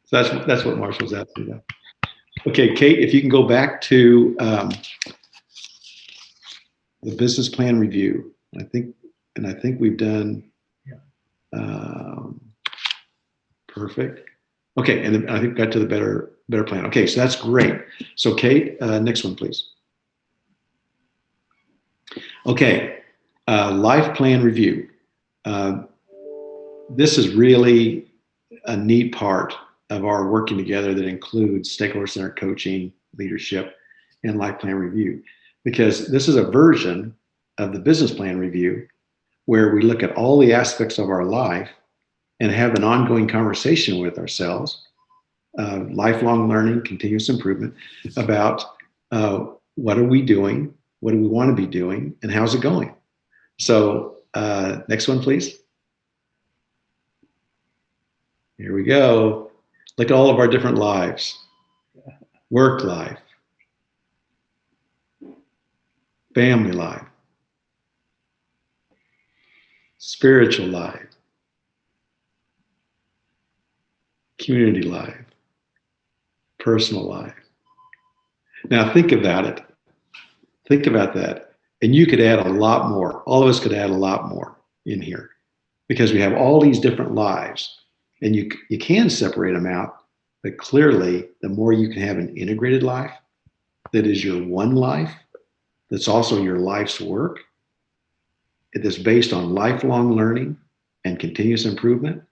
So that's what Marshall's asking about. Okay, Kate, if you can go back to the business plan review. I think we've done perfect. Okay, and then I think we got to the better plan. Okay, so that's great. So Kate, next one, please. Okay, life plan review. This is really a neat part of our working together that includes stakeholder-centered coaching, leadership, and life plan review, because this is a version of the business plan review where we look at all the aspects of our life and have an ongoing conversation with ourselves, lifelong learning, continuous improvement about what are we doing, what do we want to be doing, and how's it going. So next one, please. Here we go. Look at all of our different lives. Work life, family life, spiritual life, community life, personal life. Now think about it. Think about that. And you could add a lot more. All of us could add a lot more in here because we have all these different lives, and you can separate them out. But clearly, the more you can have an integrated life that is your one life, that's also your life's work, it is based on lifelong learning and continuous improvement,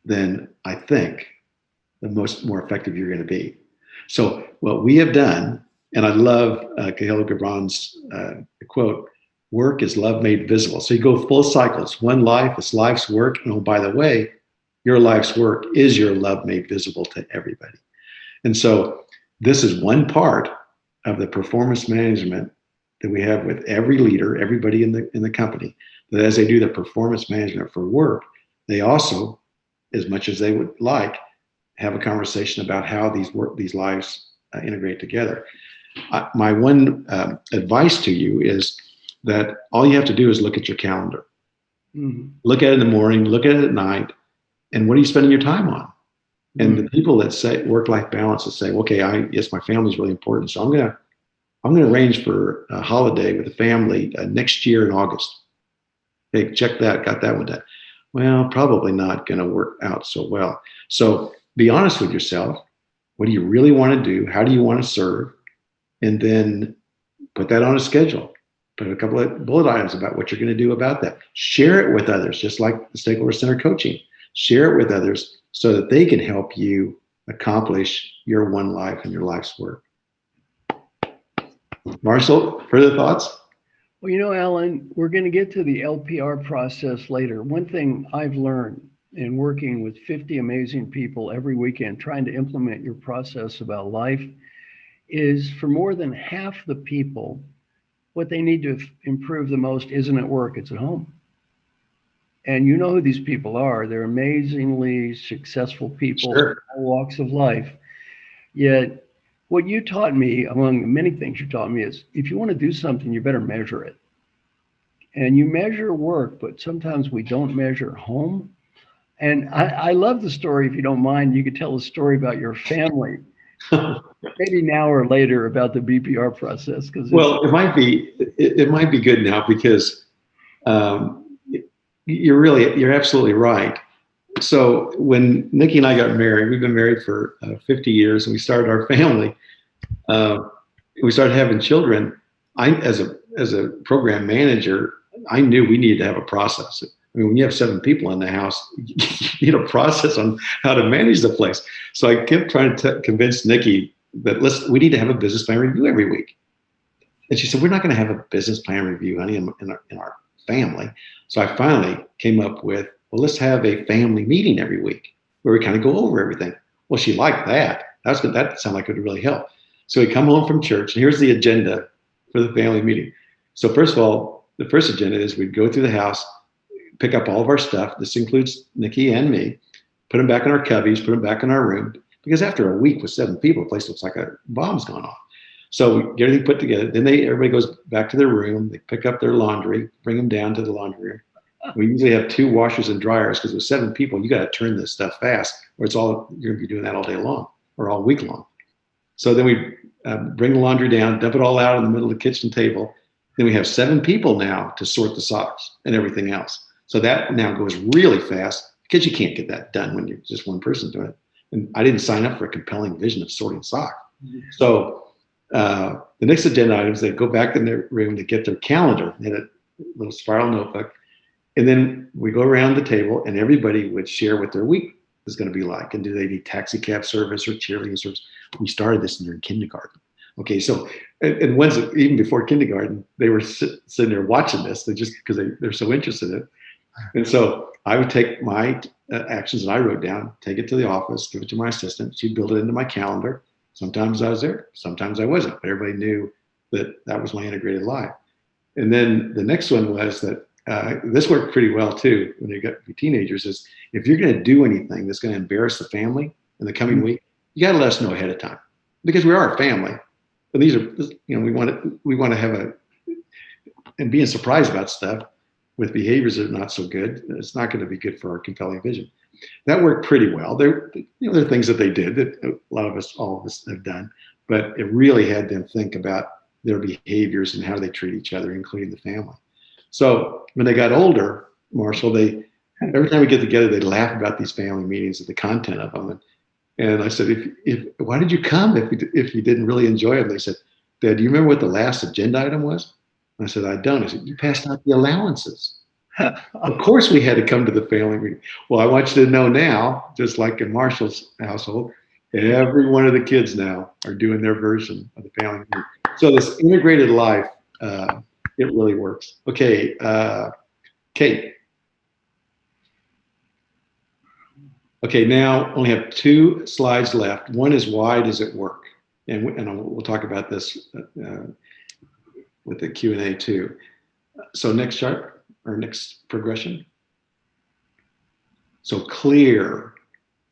then I think the more effective you're going to be. So what we have done, and I love Kahlil Gibran's quote, work is love made visible. So you go full cycle. It's one life, it's life's work. And oh, by the way, your life's work is your love made visible to everybody. And so this is one part of the performance management that we have with every leader, everybody in the company, that as they do the performance management for work, they also, as much as they would like, have a conversation about how these lives integrate together. My one advice to you is that all you have to do is look at your calendar. Mm-hmm. Look at it in the morning, look at it at night, and what are you spending your time on? And the people that say work-life balance that say, okay, yes, my family is really important, so I'm gonna arrange for a holiday with the family next year in August. Hey, check that, got that one done. Well, probably not gonna work out so well. So be honest with yourself. What do you really want to do? How do you want to serve? And then put that on a schedule. Put a couple of bullet items about what you're going to do about that. Share it with others, just like the Stakeholder Center coaching. Share it with others so that they can help you accomplish your one life and your life's work. Marshall, further thoughts? Well, you know, Alan, we're going to get to the LPR process later. One thing I've learned in working with 50 amazing people every weekend, trying to implement your process about life, is for more than half the people, what they need to improve the most isn't at work, it's at home. And you know who these people are. They're amazingly successful people in all walks of life. Yet what you taught me, among many things you taught me, is if you want to do something, you better measure it. And you measure work, but sometimes we don't measure home. And I love the story. If you don't mind, you could tell a story about your family, maybe now or later, about the BPR process. Because it might be good now because you're absolutely right. So when Nikki and I got married, we've been married for 50 years, and we started our family. We started having children. As a program manager, I knew we needed to have a process. I mean, when you have 7 people in the house, you need a process on how to manage the place. So I kept trying to convince Nikki that we need to have a business plan review every week. And she said, we're not going to have a business plan review, honey, in our family. So I finally came up with, well, let's have a family meeting every week where we kind of go over everything. Well, she liked that. That sounded like it would really help. So we come home from church, and here's the agenda for the family meeting. So first of all, the first agenda is we'd go through the house, pick up all of our stuff. This includes Nikki and me, put them back in our cubbies, put them back in our room, because after a week with 7 people, the place looks like a bomb's gone off. So we get everything put together. Then everybody goes back to their room. They pick up their laundry, bring them down to the laundry room. We usually have 2 washers and dryers because with 7 people, you got to turn this stuff fast, or you're going to be doing that all day long or all week long. So then we bring the laundry down, dump it all out in the middle of the kitchen table. Then we have 7 people now to sort the socks and everything else. So that now goes really fast because you can't get that done when you're just one person doing it. And I didn't sign up for a compelling vision of sorting socks. So the next agenda items, they go back in their room to get their calendar in a little spiral notebook. And then we go around the table and everybody would share what their week is going to be like. And do they need taxi cab service or cheerleading service? We started this in kindergarten. Okay, so and once even before kindergarten, they were sitting there watching this. They just because they're so interested in it. And so I would take my actions that I wrote down, take it to the office, give it to my assistant. She'd build it into my calendar. Sometimes I was there, sometimes I wasn't, but everybody knew that that was my integrated life. And then the next one was that this worked pretty well too when you got teenagers is if you're going to do anything that's going to embarrass the family in the coming week, you got to let us know ahead of time because we are a family. But these are, we want to have and being surprised about stuff with behaviors that are not so good, it's not going to be good for our compelling vision. That worked pretty well. There are things that they did that all of us have done, but it really had them think about their behaviors and how they treat each other, including the family. So when they got older, Marshall, every time we get together, they laugh about these family meetings and the content of them. And I said, why did you come if you didn't really enjoy it? And they said, Dad, do you remember what the last agenda item was? And I said, I don't. I said, you passed out the allowances. Of course we had to come to the family meeting. Well, I want you to know now, just like in Marshall's household, every one of the kids now are doing their version of the family meeting. So this integrated life, it really works. Okay, Kate. Okay, now only have 2 slides left. One is why does it work? And we'll talk about this with the Q&A too. So next chart or next progression. So clear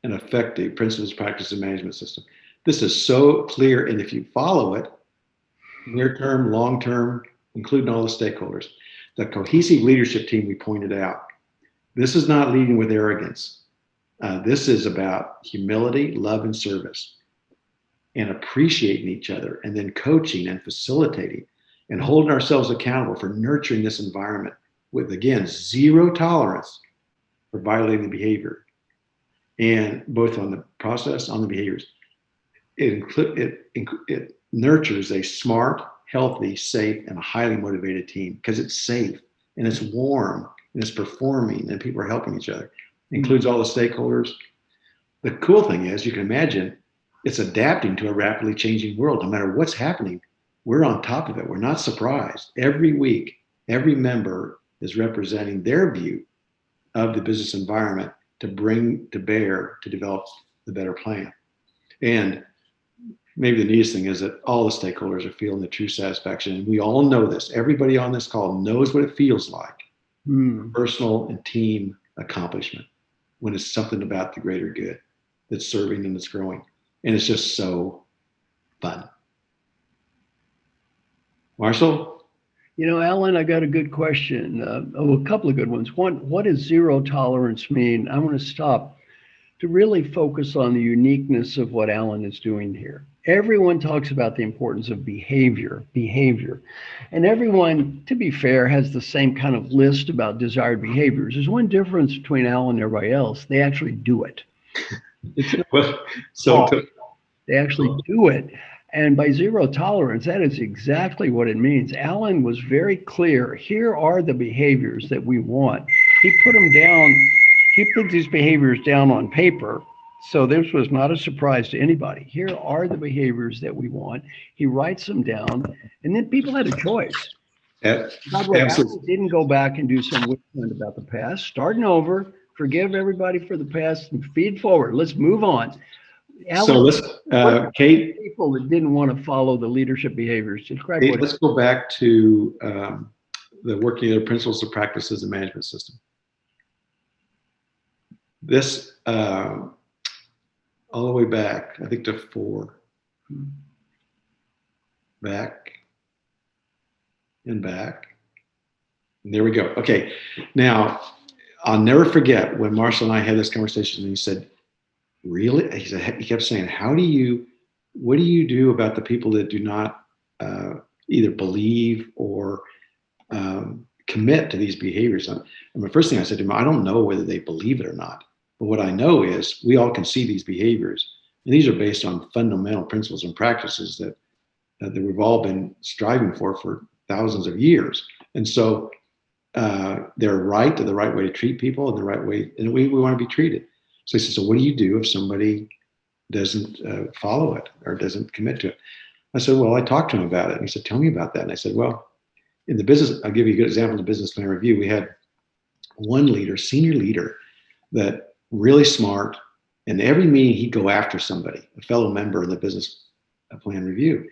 and effective principles, practice, and management system. This is so clear, and if you follow it, near term, long term, including all the stakeholders, the cohesive leadership team we pointed out. This is not leading with arrogance. This is about humility, love, and service, and appreciating each other, and then coaching and facilitating, and holding ourselves accountable for nurturing this environment with, again, 0 tolerance for violating behavior, and both on the process, on the behaviors. It nurtures a smart, healthy, safe, and highly motivated team because it's safe and it's warm and it's performing and people are helping each other. Includes all the stakeholders. The cool thing is, you can imagine, it's adapting to a rapidly changing world. No matter what's happening, we're on top of it. We're not surprised. Every week, every member is representing their view of the business environment to bring to bear to develop the better plan. And maybe the neatest thing is that all the stakeholders are feeling the true satisfaction. And we all know this. Everybody on this call knows what it feels like, personal and team accomplishment, when it's something about the greater good that's serving and that's growing. And it's just so fun. Marshall? Alan, I got a good question. A couple of good ones. One, what does 0 tolerance mean? I want to stop to really focus on the uniqueness of what Alan is doing here. Everyone talks about the importance of behavior. And everyone, to be fair, has the same kind of list about desired behaviors. There's one difference between Alan and everybody else. They actually do it. They actually do it. And by 0 tolerance, that is exactly what it means. Alan was very clear. Here are the behaviors that we want. He put them down. He put these behaviors down on paper. So this was not a surprise to anybody. Here are the behaviors that we want. He writes them down, and then people had a choice. Absolutely. Didn't go back and do some witchhunt about the past. Starting over, forgive everybody for the past, and feed forward. Let's move on. Alan, so Kate, people that didn't want to follow the leadership behaviors. Kate, let's go back to the working of the principles of practices and management system. This all the way back, I think to 4. Back and back. And there we go. Okay. Now, I'll never forget when Marshall and I had this conversation and he said, really? He kept saying, what do you do about the people that do not either believe or commit to these behaviors? And the first thing I said to him, I don't know whether they believe it or not. But what I know is we all can see these behaviors. And these are based on fundamental principles and practices that we've all been striving for thousands of years. And so they're right, they're the right way to treat people and the right way, and we want to be treated. So he said, so what do you do if somebody doesn't follow it or doesn't commit to it? I said, well, I talked to him about it. And he said, tell me about that. And I said, well, in the business, I'll give you a good example of the business plan review. We had one leader, senior leader, that really smart. And every meeting he'd go after somebody, a fellow member in the business plan review,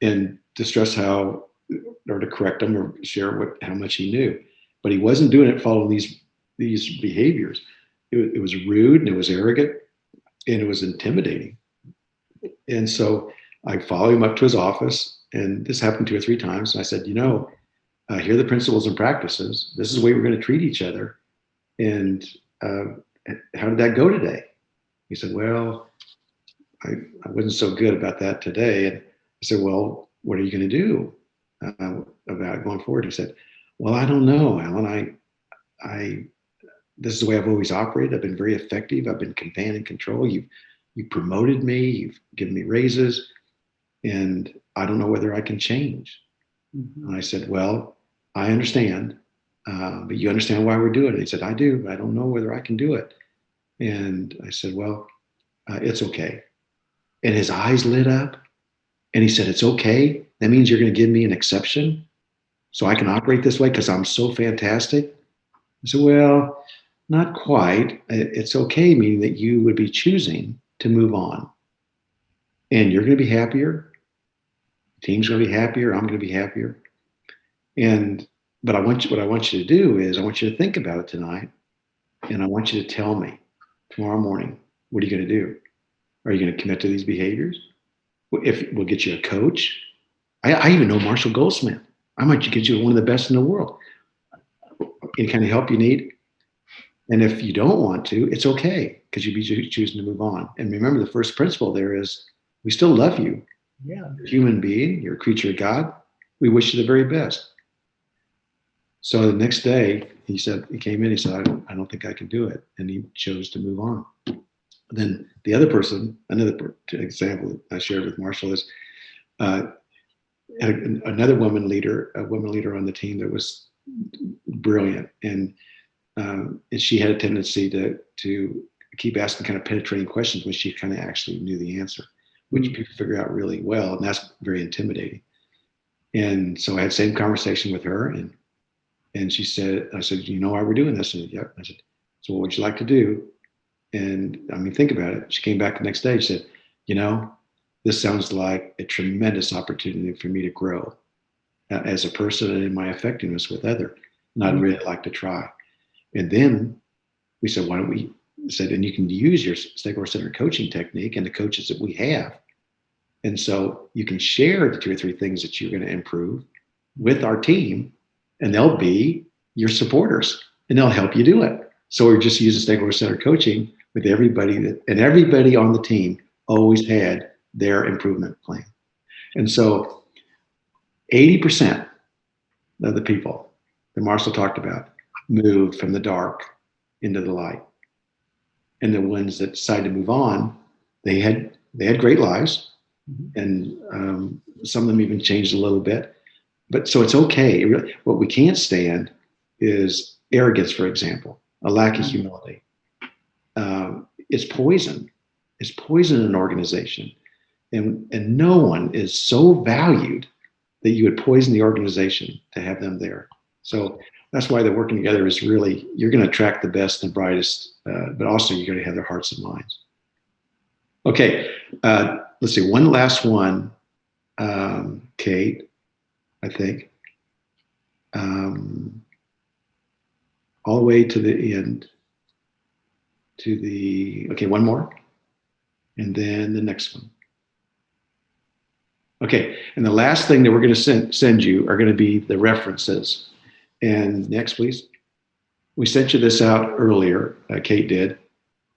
and to stress how, or to correct him or share how much he knew. But he wasn't doing it following these behaviors. It was rude and it was arrogant and it was intimidating. And so I followed him up to his office, and this happened 2 or 3 times. And I said, here are the principles and practices. This is the way we're going to treat each other. And how did that go today? He said, well, I wasn't so good about that today. And I said, well, what are you going to do about going forward? He said, well, I don't know, Alan. This is the way I've always operated. I've been very effective. I've been command and control. You promoted me. You've given me raises, and I don't know whether I can change. Mm-hmm. And I said, well, I understand, but you understand why we're doing it? He said, I do, but I don't know whether I can do it. And I said, well, it's okay. And his eyes lit up, and he said, it's okay. That means you're going to give me an exception so I can operate this way because I'm so fantastic. I said, well, not quite. It's okay, meaning that you would be choosing to move on. And you're going to be happier. The team's going to be happier. I'm going to be happier. But what I want you to do is I want you to think about it tonight. And I want you to tell me tomorrow morning, what are you going to do? Are you going to commit to these behaviors? If we'll get you a coach. I even know Marshall Goldsmith. I might get you one of the best in the world. Any kind of help you need. And if you don't want to, it's okay, because you'd be choosing to move on. And remember, the first principle there is we still love you. Yeah. You're a human being, you're a creature of God. We wish you the very best. So the next day, he came in, he said, I don't think I can do it. And he chose to move on. Then the other person, another example I shared with Marshall is another woman leader on the team that was brilliant. And she had a tendency to keep asking kind of penetrating questions when she kind of actually knew the answer, which people figure out really well. And that's very intimidating. And so I had the same conversation with her, and she said, I said, you know why we're doing this? And yep. I said, so what would you like to do? And I mean, think about it. She came back the next day. She said, this sounds like a tremendous opportunity for me to grow as a person and in my effectiveness with others. And I'd really like to try. And then we said, why don't we said, and you can use your stakeholder-centered coaching technique and the coaches that we have. And so you can share the 2 or 3 things that you're going to improve with our team, and they'll be your supporters and they'll help you do it. So we're just using stakeholder-centered coaching with everybody and everybody on the team always had their improvement plan. And so 80% of the people that Marshall talked about moved from the dark into the light. And the ones that decided to move on, they had great lives, and some of them even changed a little bit. But so it's okay. What we can't stand is arrogance, for example, a lack of humility. It's poison. It's poison in an organization. And no one is so valued that you would poison the organization to have them there. So that's why the working together is really, you're going to attract the best and brightest, but also you're going to have their hearts and minds. Okay, let's see, one last one, Kate, I think. All the way to the end, okay, one more, and then the next one. Okay, and the last thing that we're going to send you are going to be the references. And next, please. We sent you this out earlier, Kate did,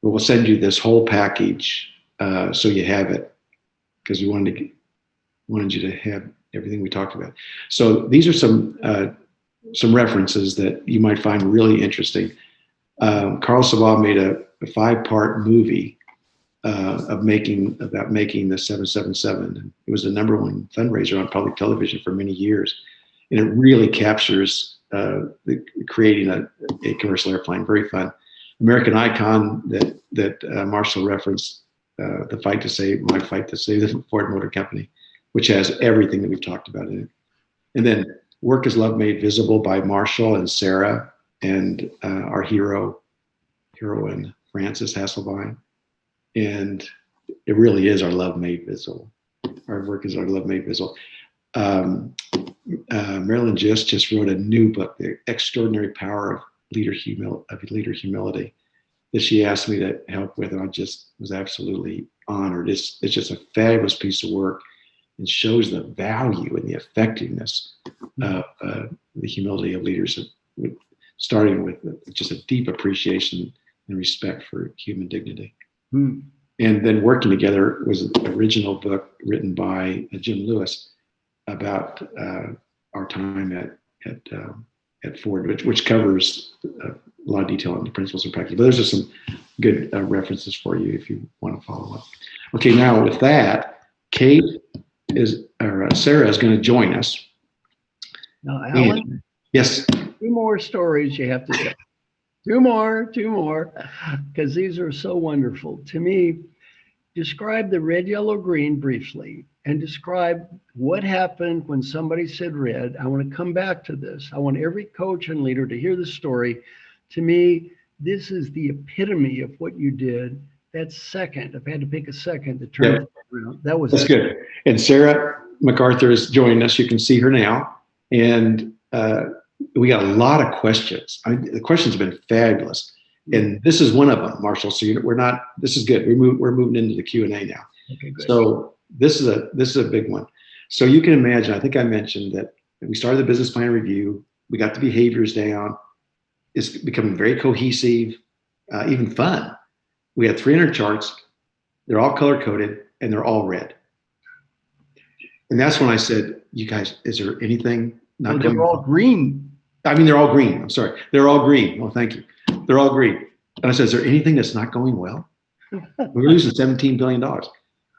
but we'll send you this whole package so you have it, because we wanted you to have everything we talked about. So these are some references that you might find really interesting. Carl Savaw made a 5-part movie about making the 777. And it was the #1 fundraiser on public television for many years. And it really captures creating a commercial airplane. Very fun. American Icon that Marshall referenced, my fight to save the Ford Motor Company. which has everything that we've talked about in it. And then Work is Love Made Visible by Marshall and Sarah and our heroine, Frances Hasselbein. And it really is our love made visible. Our work is our love made visible. Marilyn just wrote a new book, The Extraordinary Power of Leader Humility, that she asked me to help with, and I just was absolutely honored. It's just a fabulous piece of work and shows the value and the effectiveness of the humility of leaders, starting with just a deep appreciation and respect for human dignity. Hmm. And then Working Together was an original book written by Jim Lewis about our time at Ford, which covers a lot of detail on the principles and practice. But those are some good references for you if you want to follow up. Okay, now with that, Sarah is going to join us. Now, Alan, yes. 2 more stories you have to tell. Two more, because these are so wonderful. To me, describe the red, yellow, green briefly, and describe what happened when somebody said red. I want to come back to this. I want every coach and leader to hear the story. To me, this is the epitome of what you did. That second, if I had to pick a second to turn it around, that's good. And Sarah MacArthur is joining us. You can see her now. And we got a lot of questions. The questions have been fabulous. And this is one of them, Marshall. So this is good. We're moving into the Q&A now. Okay, good. So this is a big one. So you can imagine, I think I mentioned that we started the business plan review. We got the behaviors down. It's becoming very cohesive, even fun. We had 300 charts. They're all color coded and they're all red. And that's when I said, you guys, is there anything not going? They're all green. I mean, they're all green. I'm sorry. They're all green. Oh, thank you. They're all green. And I said, is there anything that's not going well? We're losing $17 billion.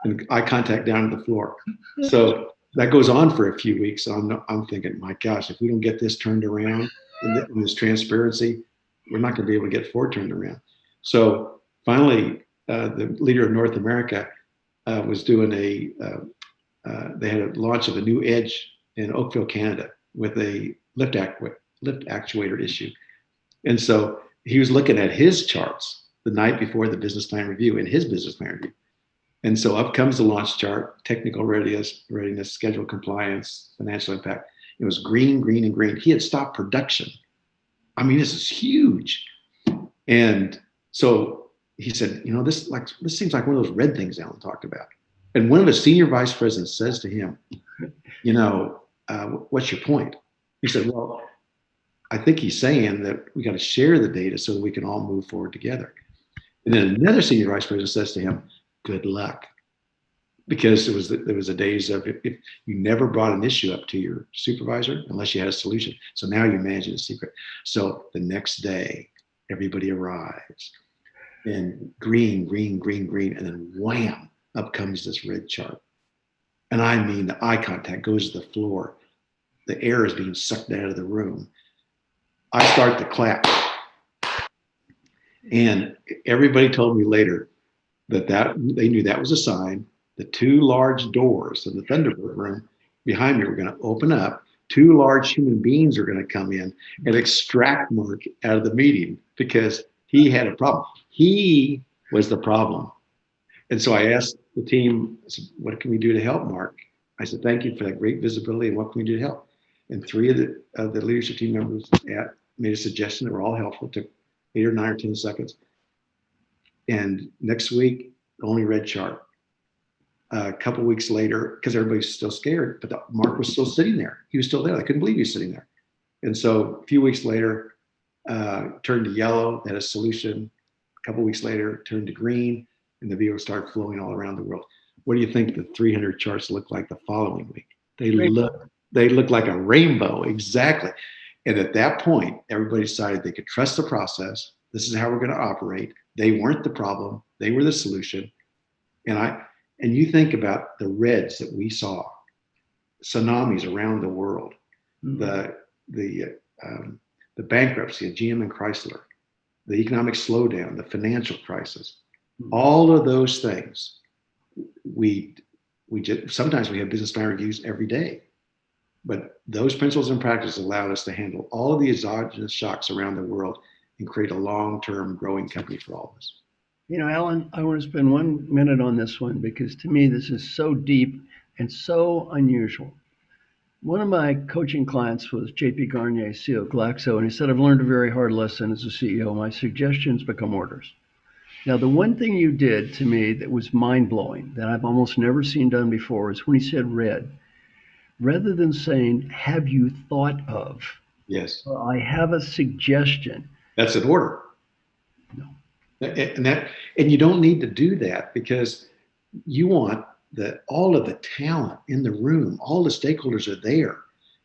And eye contact down to the floor. So that goes on for a few weeks. I'm thinking, my gosh, if we don't get this turned around in this transparency, we're not going to be able to get Ford turned around. So finally, the leader of North America was doing they had a launch of a new Edge in Oakville, Canada, with a lift actuator issue. And so he was looking at his charts the night before the business plan review in his business plan review. And so up comes the launch chart, technical readiness, schedule compliance, financial impact. It was green, green, and green. He had stopped production. I mean, this is huge. And so he said, this seems like one of those red things Alan talked about. And one of his senior vice presidents says to him, what's your point? He said, well, I think he's saying that we got to share the data so that we can all move forward together. And then another senior vice president says to him, good luck. Because there was a days of if you never brought an issue up to your supervisor unless you had a solution. So now you're managing a secret. So the next day, everybody arrives and green, green, green, green, and then wham, up comes this red chart. And I mean, the eye contact goes to the floor. The air is being sucked out of the room. I start to clap. And everybody told me later that they knew that was a sign. The 2 large doors in the Thunderbird room behind me were going to open up. 2 large human beings are going to come in and extract Mark out of the meeting because he had a problem. He was the problem. And so I asked the team, I said, what can we do to help Mark? I said, thank you for that great visibility, and what can we do to help? And 3 of the leadership team members made a suggestion that were all helpful. It took 8 or 9 or 10 seconds. And next week, only red chart. A couple of weeks later, because everybody's still scared, but Mark was still sitting there. He was still there. I couldn't believe he was sitting there. And so a few weeks later, turned to yellow, had a solution. A couple of weeks later, turned to green, and the video started flowing all around the world. What do you think the 300 charts look like the following week? They look like a rainbow, exactly. And at that point, everybody decided they could trust the process. This is how we're going to operate. They weren't the problem. They were the solution. And you think about the reds that we saw, tsunamis around the world, the bankruptcy of GM and Chrysler, the economic slowdown, the financial crisis, all of those things we sometimes we have business plan reviews every day. But those principles and practices allowed us to handle all of the exogenous shocks around the world and create a long-term growing company for all of us. Alan, I want to spend 1 minute on this one because to me, this is so deep and so unusual. One of my coaching clients was JP Garnier, CEO of Glaxo, and he said, I've learned a very hard lesson as a CEO. My suggestions become orders. Now, the one thing you did to me that was mind-blowing, that I've almost never seen done before, is when he said red. Rather than saying, have you thought of? Yes. Or I have a suggestion. That's an order. No. And you don't need to do that because you want all of the talent in the room, all the stakeholders are there.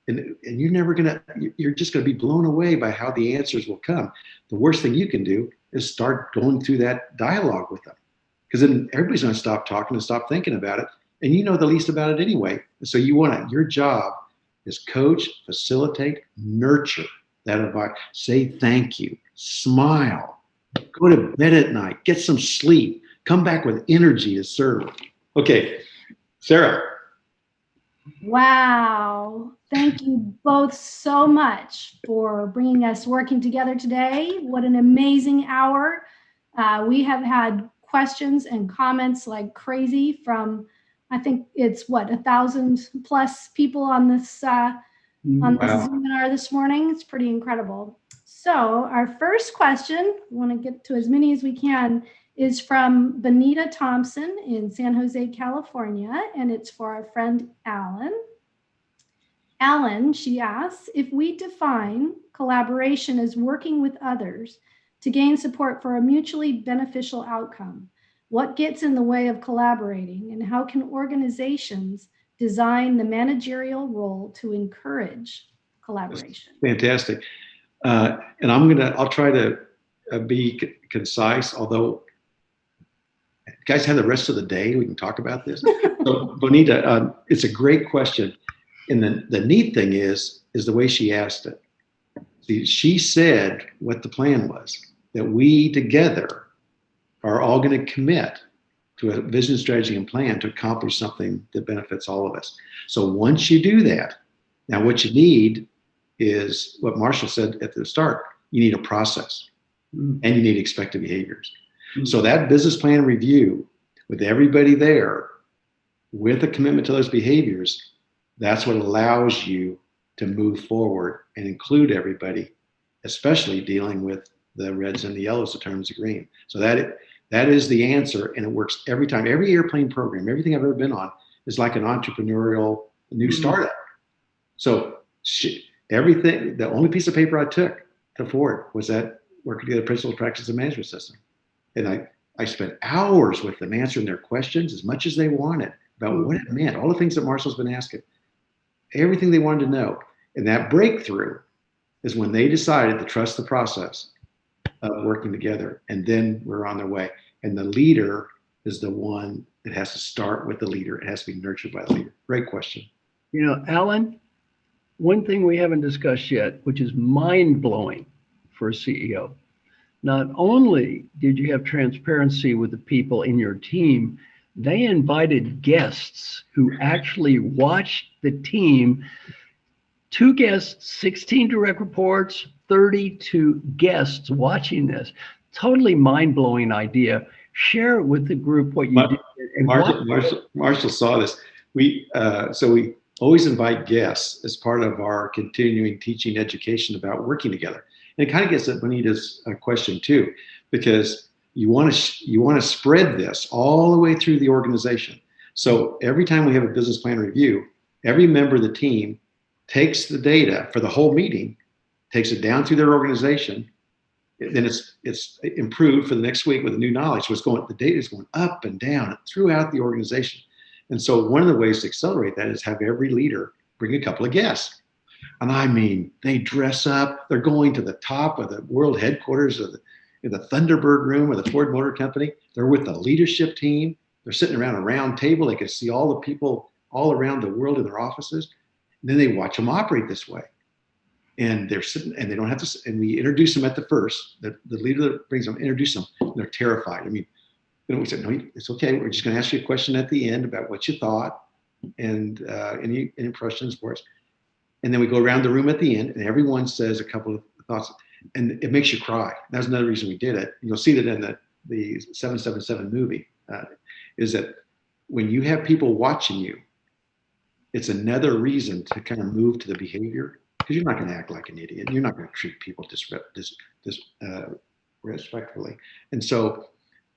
And you're just going to be blown away by how the answers will come. The worst thing you can do is start going through that dialogue with them, because then everybody's going to stop talking and stop thinking about it. And you know the least about it anyway. So your job is coach, facilitate, nurture that advice. Say thank you, smile, go to bed at night, get some sleep, come back with energy to serve. Okay, Sarah. Wow. Thank you both so much for bringing us working together today. What an amazing hour. We have had questions and comments like crazy from, I think it's 1,000+ people on this webinar this morning. It's pretty incredible. So our first question, we want to get to as many as we can, is from Benita Thompson in San Jose, California, and it's for our friend Alan. Alan, she asks, if we define collaboration as working with others to gain support for a mutually beneficial outcome, what gets in the way of collaborating, and how can organizations design the managerial role to encourage collaboration? Fantastic. And I'll try to be concise, although you guys have the rest of the day, we can talk about this. So Bonita, it's a great question. And the neat thing is the way she asked it. See, she said what the plan was, that we together are all going to commit to a vision, strategy, and plan to accomplish something that benefits all of us. So once you do that, now what you need is what Marshall said at the start. You need a process, and you need expected behaviors. So that business plan review with everybody there, with a commitment to those behaviors, that's what allows you to move forward and include everybody, especially dealing with the reds and the yellows to turn to green. So that is the answer, and it works every time. Every airplane program, everything I've ever been on is like an entrepreneurial new startup. So everything, the only piece of paper I took to Ford was that working together principles, practices, and management system. And I spent hours with them answering their questions as much as they wanted about what it meant, all the things that Marshall's been asking, everything they wanted to know. And that breakthrough is when they decided to trust the process of working together, and then we're on their way. And the leader is the one that has to start with the leader. It has to be nurtured by the leader. Great question. Alan, one thing we haven't discussed yet, which is mind-blowing for a CEO. Not only did you have transparency with the people in your team, they invited guests who actually watched the team. 2 guests, 16 direct reports, 32 guests watching this. Totally mind-blowing idea. Share it with the group what you did. And Marshall saw this. We always invite guests as part of our continuing teaching education about working together. And it kind of gets at Bonita's question too, because you want to spread this all the way through the organization. So every time we have a business plan review, every member of the team takes the data for the whole meeting, takes it down through their organization, then it's improved for the next week with the new knowledge. So the data is going up and down throughout the organization. And so one of the ways to accelerate that is have every leader bring a couple of guests. And I mean, they dress up, they're going to the top of the world headquarters of the Thunderbird room of the Ford Motor Company. They're with the leadership team. They're sitting around a round table. They can see all the people all around the world in their offices. And then they watch them operate this way. And they're sitting, and they don't have to, and we introduce them at the first, the leader that brings them, introduce them, and they're terrified. I mean, And we said, no, it's okay. We're just going to ask you a question at the end about what you thought and any impressions for us. And then we go around the room at the end and everyone says a couple of thoughts and it makes you cry. That's another reason we did it. You'll see that in the 777 movie, is that when you have people watching you, it's another reason to kind of move to the behavior, because you're not going to act like an idiot. You're not going to treat people disrespectfully. And so,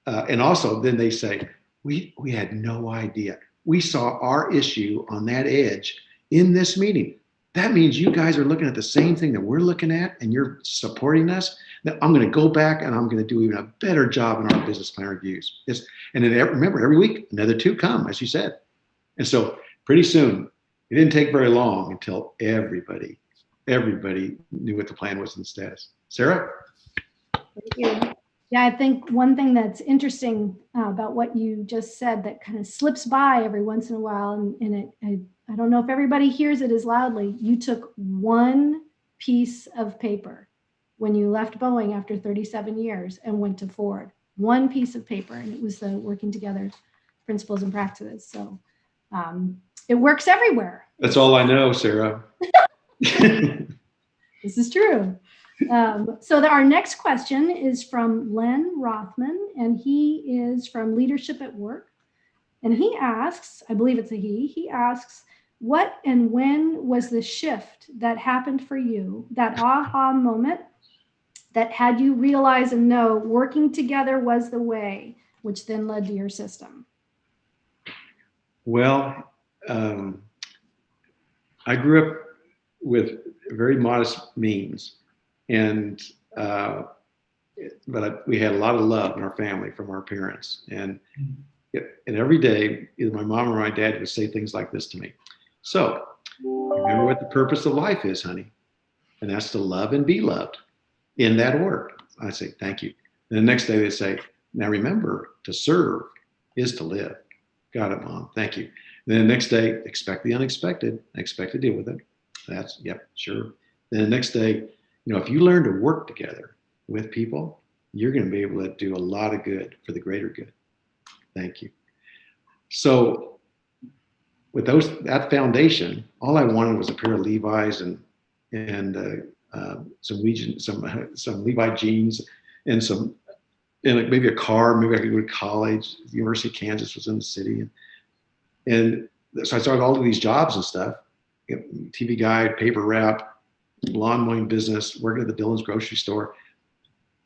and also then they say, we had no idea. We saw our issue on that edge in this meeting. That means you guys are looking at the same thing that we're looking at and you're supporting us. Now I'm going to go back and I'm going to do even a better job in our business plan reviews. And then remember, every week, another 2 come, as you said. And so pretty soon, it didn't take very long until everybody knew what the plan was and the status. Sarah? Thank you. Yeah, I think one thing that's interesting about what you just said that kind of slips by every once in a while, and I don't know if everybody hears it as loudly, you took one piece of paper when you left Boeing after 37 years and went to Ford. One piece of paper, and it was the working together principles and practices. So it works everywhere. That's all I know, Sarah. This is true. So our next question is from Len Rothman, and he is from Leadership at Work. And he asks, I believe it's a he asks, what and when was the shift that happened for you, that aha moment that had you realize and know working together was the way, which then led to your system? Well, I grew up with very modest means, and but we had a lot of love in our family from our parents, and every day either my mom or my dad would say things like this to me. So, remember what the purpose of life is, honey, and that's to love and be loved, in that order. I say thank you. And the next day they say, now remember, to serve is to live. Got it, Mom. Thank you. And then the next day, expect the unexpected. Expect to deal with it. That's, yep, sure. Then the next day, if you learn to work together with people, you're going to be able to do a lot of good for the greater good. Thank you. So with that foundation, all I wanted was a pair of Levi's and some Levi jeans and maybe a car. Maybe I could go to college. The University of Kansas was in the city, and so I started all of these jobs and stuff. TV guide, paper rep, lawn mowing business, working at the Dillon's grocery store.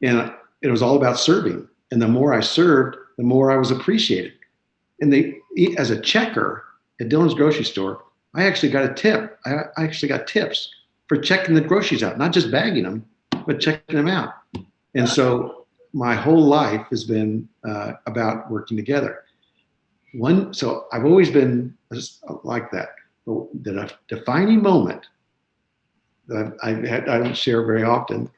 And it was all about serving. And the more I served, the more I was appreciated. And as a checker at Dillon's grocery store, I actually got a tip. I actually got tips for checking the groceries out, not just bagging them, but checking them out. And so my whole life has been about working together. So I've always been like that. But the defining moment that I don't share very often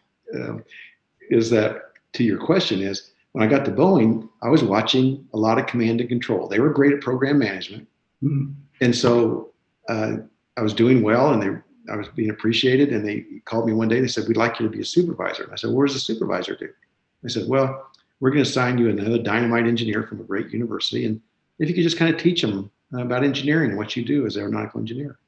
is that, to your question, is when I got to Boeing, I was watching a lot of command and control. They were great at program management. Mm-hmm. And so I was doing well, and I was being appreciated. And they called me one day. They said, we'd like you to be a supervisor. And I said, what does a supervisor do? They said, well, we're going to assign you another dynamite engineer from a great university. And if you could just kind of teach them about engineering and what you do as an aeronautical engineer.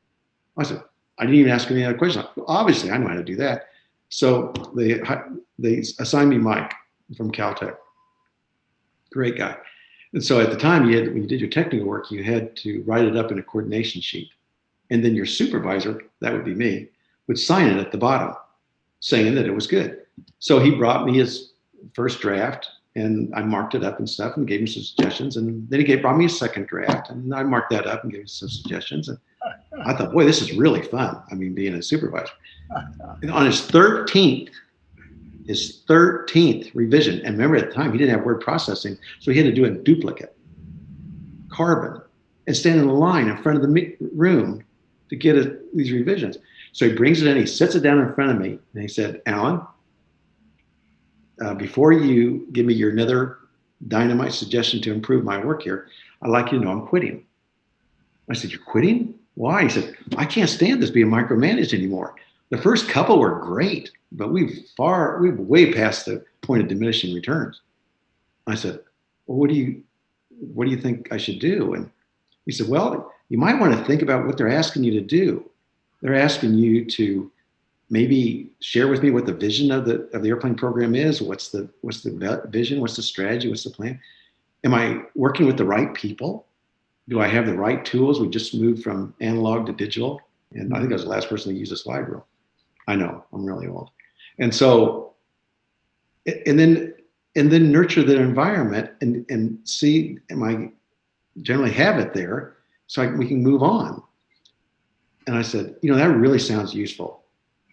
I said, I didn't even ask any other questions. Obviously, I know how to do that. So they assigned me Mike from Caltech. Great guy. And so at the time, when you did your technical work, you had to write it up in a coordination sheet. And then your supervisor, that would be me, would sign it at the bottom, saying that it was good. So he brought me his first draft, and I marked it up and stuff and gave him some suggestions. And then he brought me a second draft, and I marked that up and gave him some suggestions. And I thought, boy, this is really fun. I mean, being a supervisor. And on his 13th revision, and remember at the time, he didn't have word processing, so he had to do a duplicate, carbon, and stand in the line in front of the room to get these revisions. So he brings it in, he sets it down in front of me, and he said, Alan, before you give me your another dynamite suggestion to improve my work here, I'd like you to know I'm quitting. I said, you're quitting? Why? He said, I can't stand this being micromanaged anymore. The first couple were great, but we've way past the point of diminishing returns. I said, well, what do you think I should do? And he said, well, you might want to think about what they're asking you to do. They're asking you to maybe share with me what the vision of the airplane program is. What's the vision? What's the strategy? What's the plan? Am I working with the right people? Do I have the right tools? We just moved from analog to digital. And I think I was the last person to use a slide rule. I know, I'm really old. And so, and then nurture the environment and see, am I generally have it there so we can move on. And I said, that really sounds useful.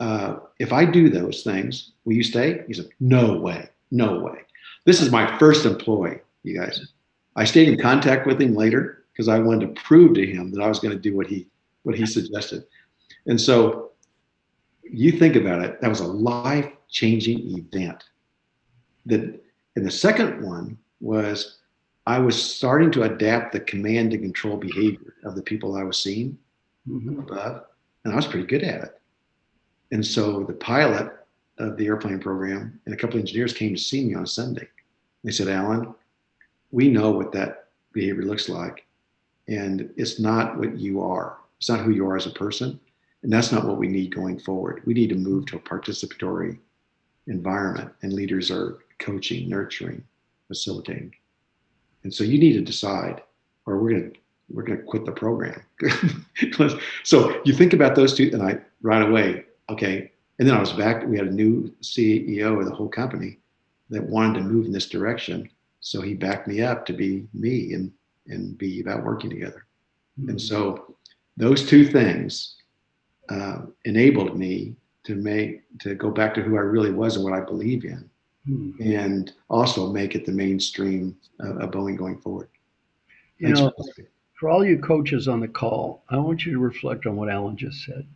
If I do those things, will you stay? He said, no way, no way. This is my first employee, you guys. I stayed in contact with him later because I wanted to prove to him that I was going to do what he suggested. And so you think about it, that was a life-changing event. And the second one was I was starting to adapt the command and control behavior of the people I was seeing above, and I was pretty good at it. And so the pilot of the airplane program and a couple of engineers came to see me on Sunday. They said, Alan, we know what that behavior looks like, and it's not what you are. It's not who you are as a person, and that's not what we need going forward. We need to move to a participatory environment, and leaders are coaching, nurturing, facilitating. And so you need to decide, or we're gonna quit the program. So you think about those two, and I right away, okay. And then I was back. We had a new CEO of the whole company that wanted to move in this direction. So he backed me up to be me and be about working together. Mm-hmm. And so those two things enabled me to go back to who I really was and what I believe in, and also make it the mainstream of Boeing going forward. For all you coaches on the call, I want you to reflect on what Alan just said.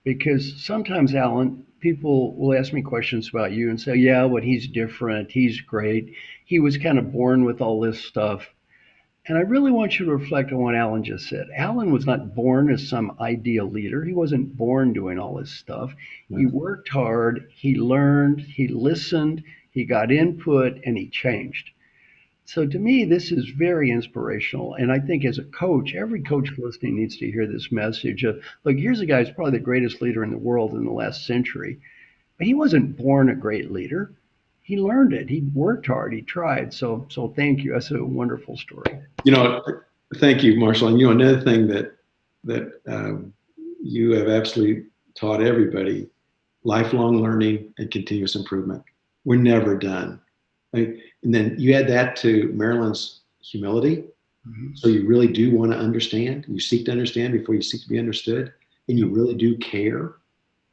Because sometimes, Alan, people will ask me questions about you and say, yeah, but he's different. He's great. He was kind of born with all this stuff. And I really want you to reflect on what Alan just said. Alan was not born as some ideal leader. He wasn't born doing all this stuff. He worked hard. He learned. He listened. He got input, and he changed. So to me, this is very inspirational. And I think as a coach, every coach listening needs to hear this message of, look, here's a guy who's probably the greatest leader in the world in the last century. But he wasn't born a great leader. He learned it. He worked hard. He tried. So thank you. That's a wonderful story. Thank you, Marshall. And another thing that you have absolutely taught everybody, lifelong learning and continuous improvement. We're never done. Right? And then you add that to Marilyn's humility. Mm-hmm. So you really do want to understand. You seek to understand before you seek to be understood. And you really do care.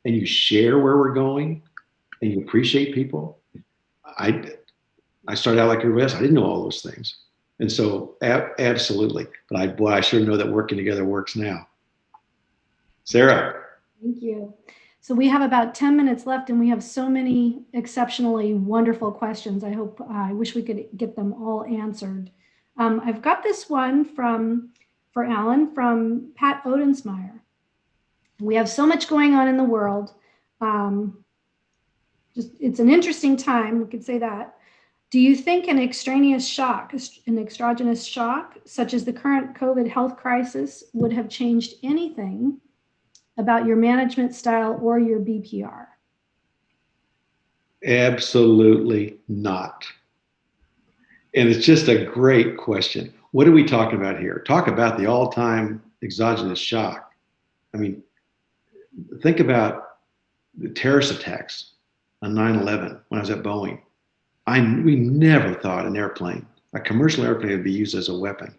And you share where we're going. And you appreciate people. I started out like everybody else. I didn't know all those things. And so absolutely. But I sure know that working together works now. Sarah. Thank you. So we have about 10 minutes left, and we have so many exceptionally wonderful questions. I wish we could get them all answered. I've got this one for Alan from Pat Odensmeyer. We have so much going on in the world. It's an interesting time, we could say that. Do you think an extraneous shock, an exogenous shock, such as the current COVID health crisis, would have changed anything about your management style or your BPR? Absolutely not. And it's just a great question. What are we talking about here? Talk about the all-time exogenous shock. I mean, think about the terrorist attacks on 9/11 when I was at Boeing. We never thought an airplane, a commercial airplane, would be used as a weapon.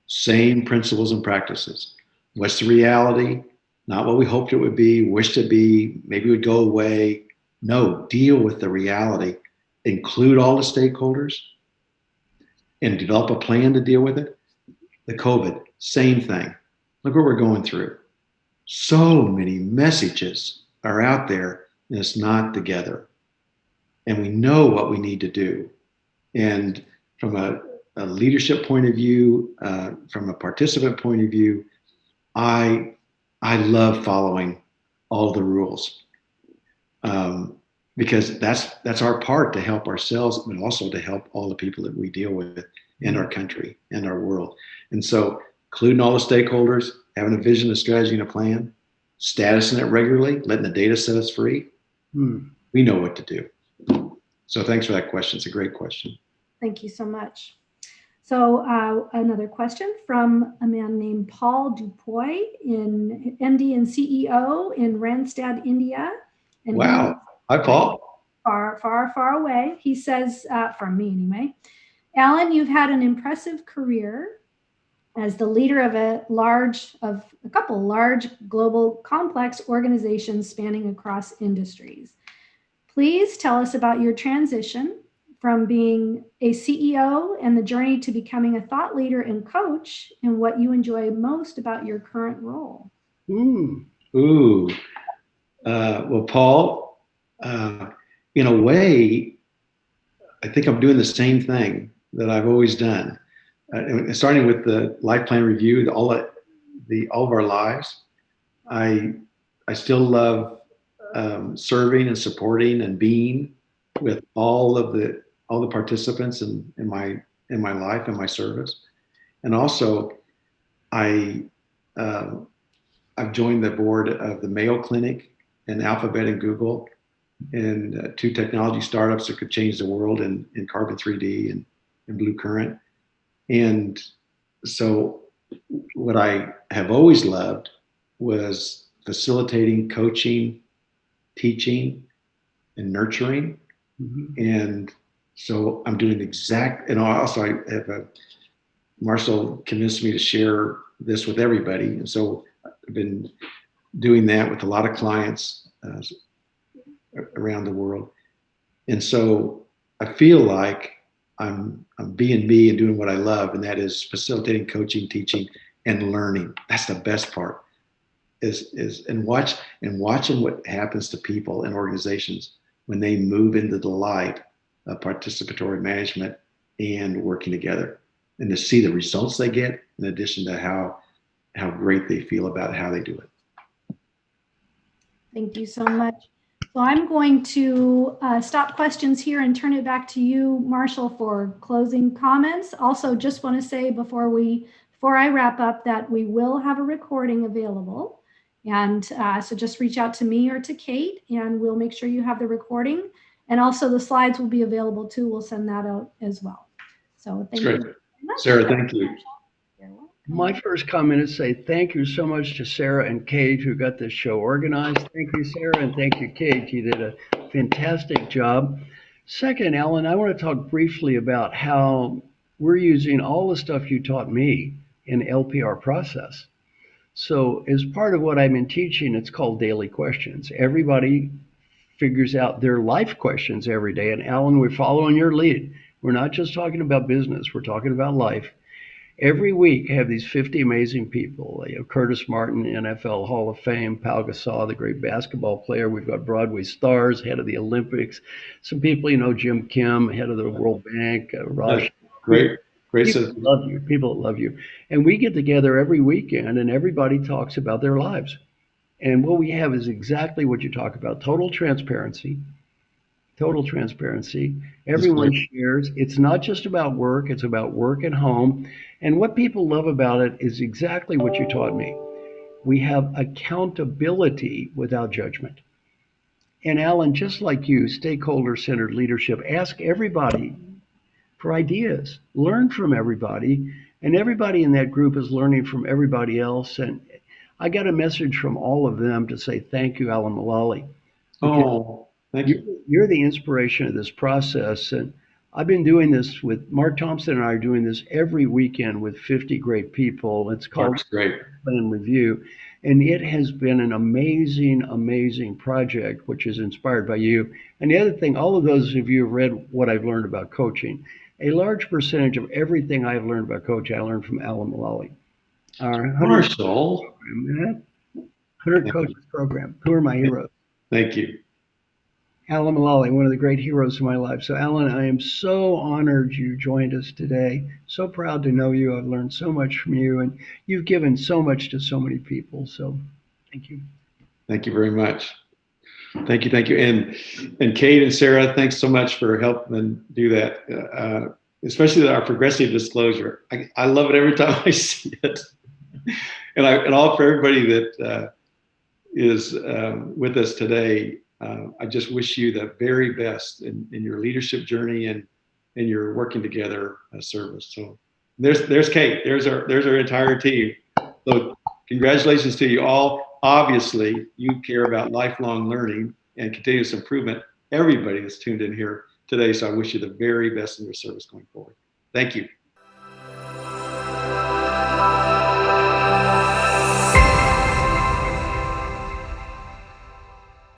Same principles and practices. What's the reality? Not what we hoped it would be, wished it be, maybe it would go away. No, deal with the reality. Include all the stakeholders and develop a plan to deal with it. The COVID, same thing. Look what we're going through. So many messages are out there and it's not together. And we know what we need to do. And from a leadership point of view, from a participant point of view, I love following all the rules. because that's our part to help ourselves, but also to help all the people that we deal with in our country and our world. And so, including all the stakeholders, having a vision, a strategy, and a plan, statusing it regularly, letting the data set us free, we know what to do. So thanks for that question. It's a great question. Thank you so much. So another question from a man named Paul Dupuy, in MD and CEO in Randstad, India. And wow. Hi, Paul. Far, far, far away. He says, from me anyway, Alan, you've had an impressive career as the leader of a couple large global complex organizations spanning across industries. Please tell us about your transition from being a CEO and the journey to becoming a thought leader and coach, and what you enjoy most about your current role. Well, Paul, in a way, I think I'm doing the same thing that I've always done. Starting with the life plan review, all of our lives, I still love serving and supporting and being with all the participants in my life and my service. And also, I've joined the board of the Mayo Clinic and Alphabet and Google, and two technology startups that could change the world in Carbon 3D and Blue Current. And so what I have always loved was facilitating, coaching, teaching, and nurturing. And so I'm doing and also I have Marshall convinced me to share this with everybody. And so I've been doing that with a lot of clients around the world. And so I feel like I'm being me and doing what I love, and that is facilitating, coaching, teaching, and learning. That's the best part. And watching what happens to people and organizations when they move into the light of participatory management and working together, and to see the results they get, in addition to how great they feel about how they do it. Thank you so much. So I'm going to stop questions here and turn it back to you, Marshall, for closing comments. Also, just want to say before I wrap up that we will have a recording available. And so just reach out to me or to Kate, and we'll make sure you have the recording. And also the slides will be available too. We'll send that out as well. So thank you very much. Sarah, thank you. My first comment is say thank you so much to Sarah and Kate who got this show organized. Thank you, Sarah, and thank you, Kate. You did a fantastic job. Second, Alan, I want to talk briefly about how we're using all the stuff you taught me in LPR process. So as part of what I've been teaching, it's called Daily Questions. Everybody figures out their life questions every day. And Alan, we're following your lead. We're not just talking about business. We're talking about life. Every week, I have these 50 amazing people. Curtis Martin, NFL Hall of Fame, Pau Gasol, the great basketball player. We've got Broadway stars, head of the Olympics. Some people, Jim Kim, head of the World Bank, Raj. Great. People love you. People love you. And we get together every weekend, and everybody talks about their lives. And what we have is exactly what you talk about: total transparency. Total transparency. Everyone shares. It's not just about work. It's about work and home. And what people love about it is exactly what you taught me. We have accountability without judgment. And Alan, just like you, stakeholder-centered leadership, ask everybody for ideas. Learn from everybody. And everybody in that group is learning from everybody else. And I got a message from all of them to say, thank you, Alan Mulally. Oh, thank you. You're the inspiration of this process. And I've been doing this with Mark Thompson, and I are doing this every weekend with 50 great people. It's called Plan Review. And it has been an amazing, amazing project, which is inspired by you. And the other thing, all of those of you have read what I've learned about coaching. A large percentage of everything I've learned about coaching, I learned from Alan Mulally. Our 100 Coaches program. Who are my heroes? Thank you. Alan Mulally, one of the great heroes of my life. So Alan, I am so honored you joined us today. So proud to know you. I've learned so much from you, and you've given so much to so many people. So thank you. Thank you very much. Thank you, thank you, and Kate and Sarah, thanks so much for helping do that. Especially our progressive disclosure. I love it every time I see it, and all for everybody that is with us today. I just wish you the very best in your leadership journey and in your working together service. So there's Kate. There's our entire team. So congratulations to you all. Obviously, you care about lifelong learning and continuous improvement. Everybody that's tuned in here today. So I wish you the very best in your service going forward. Thank you.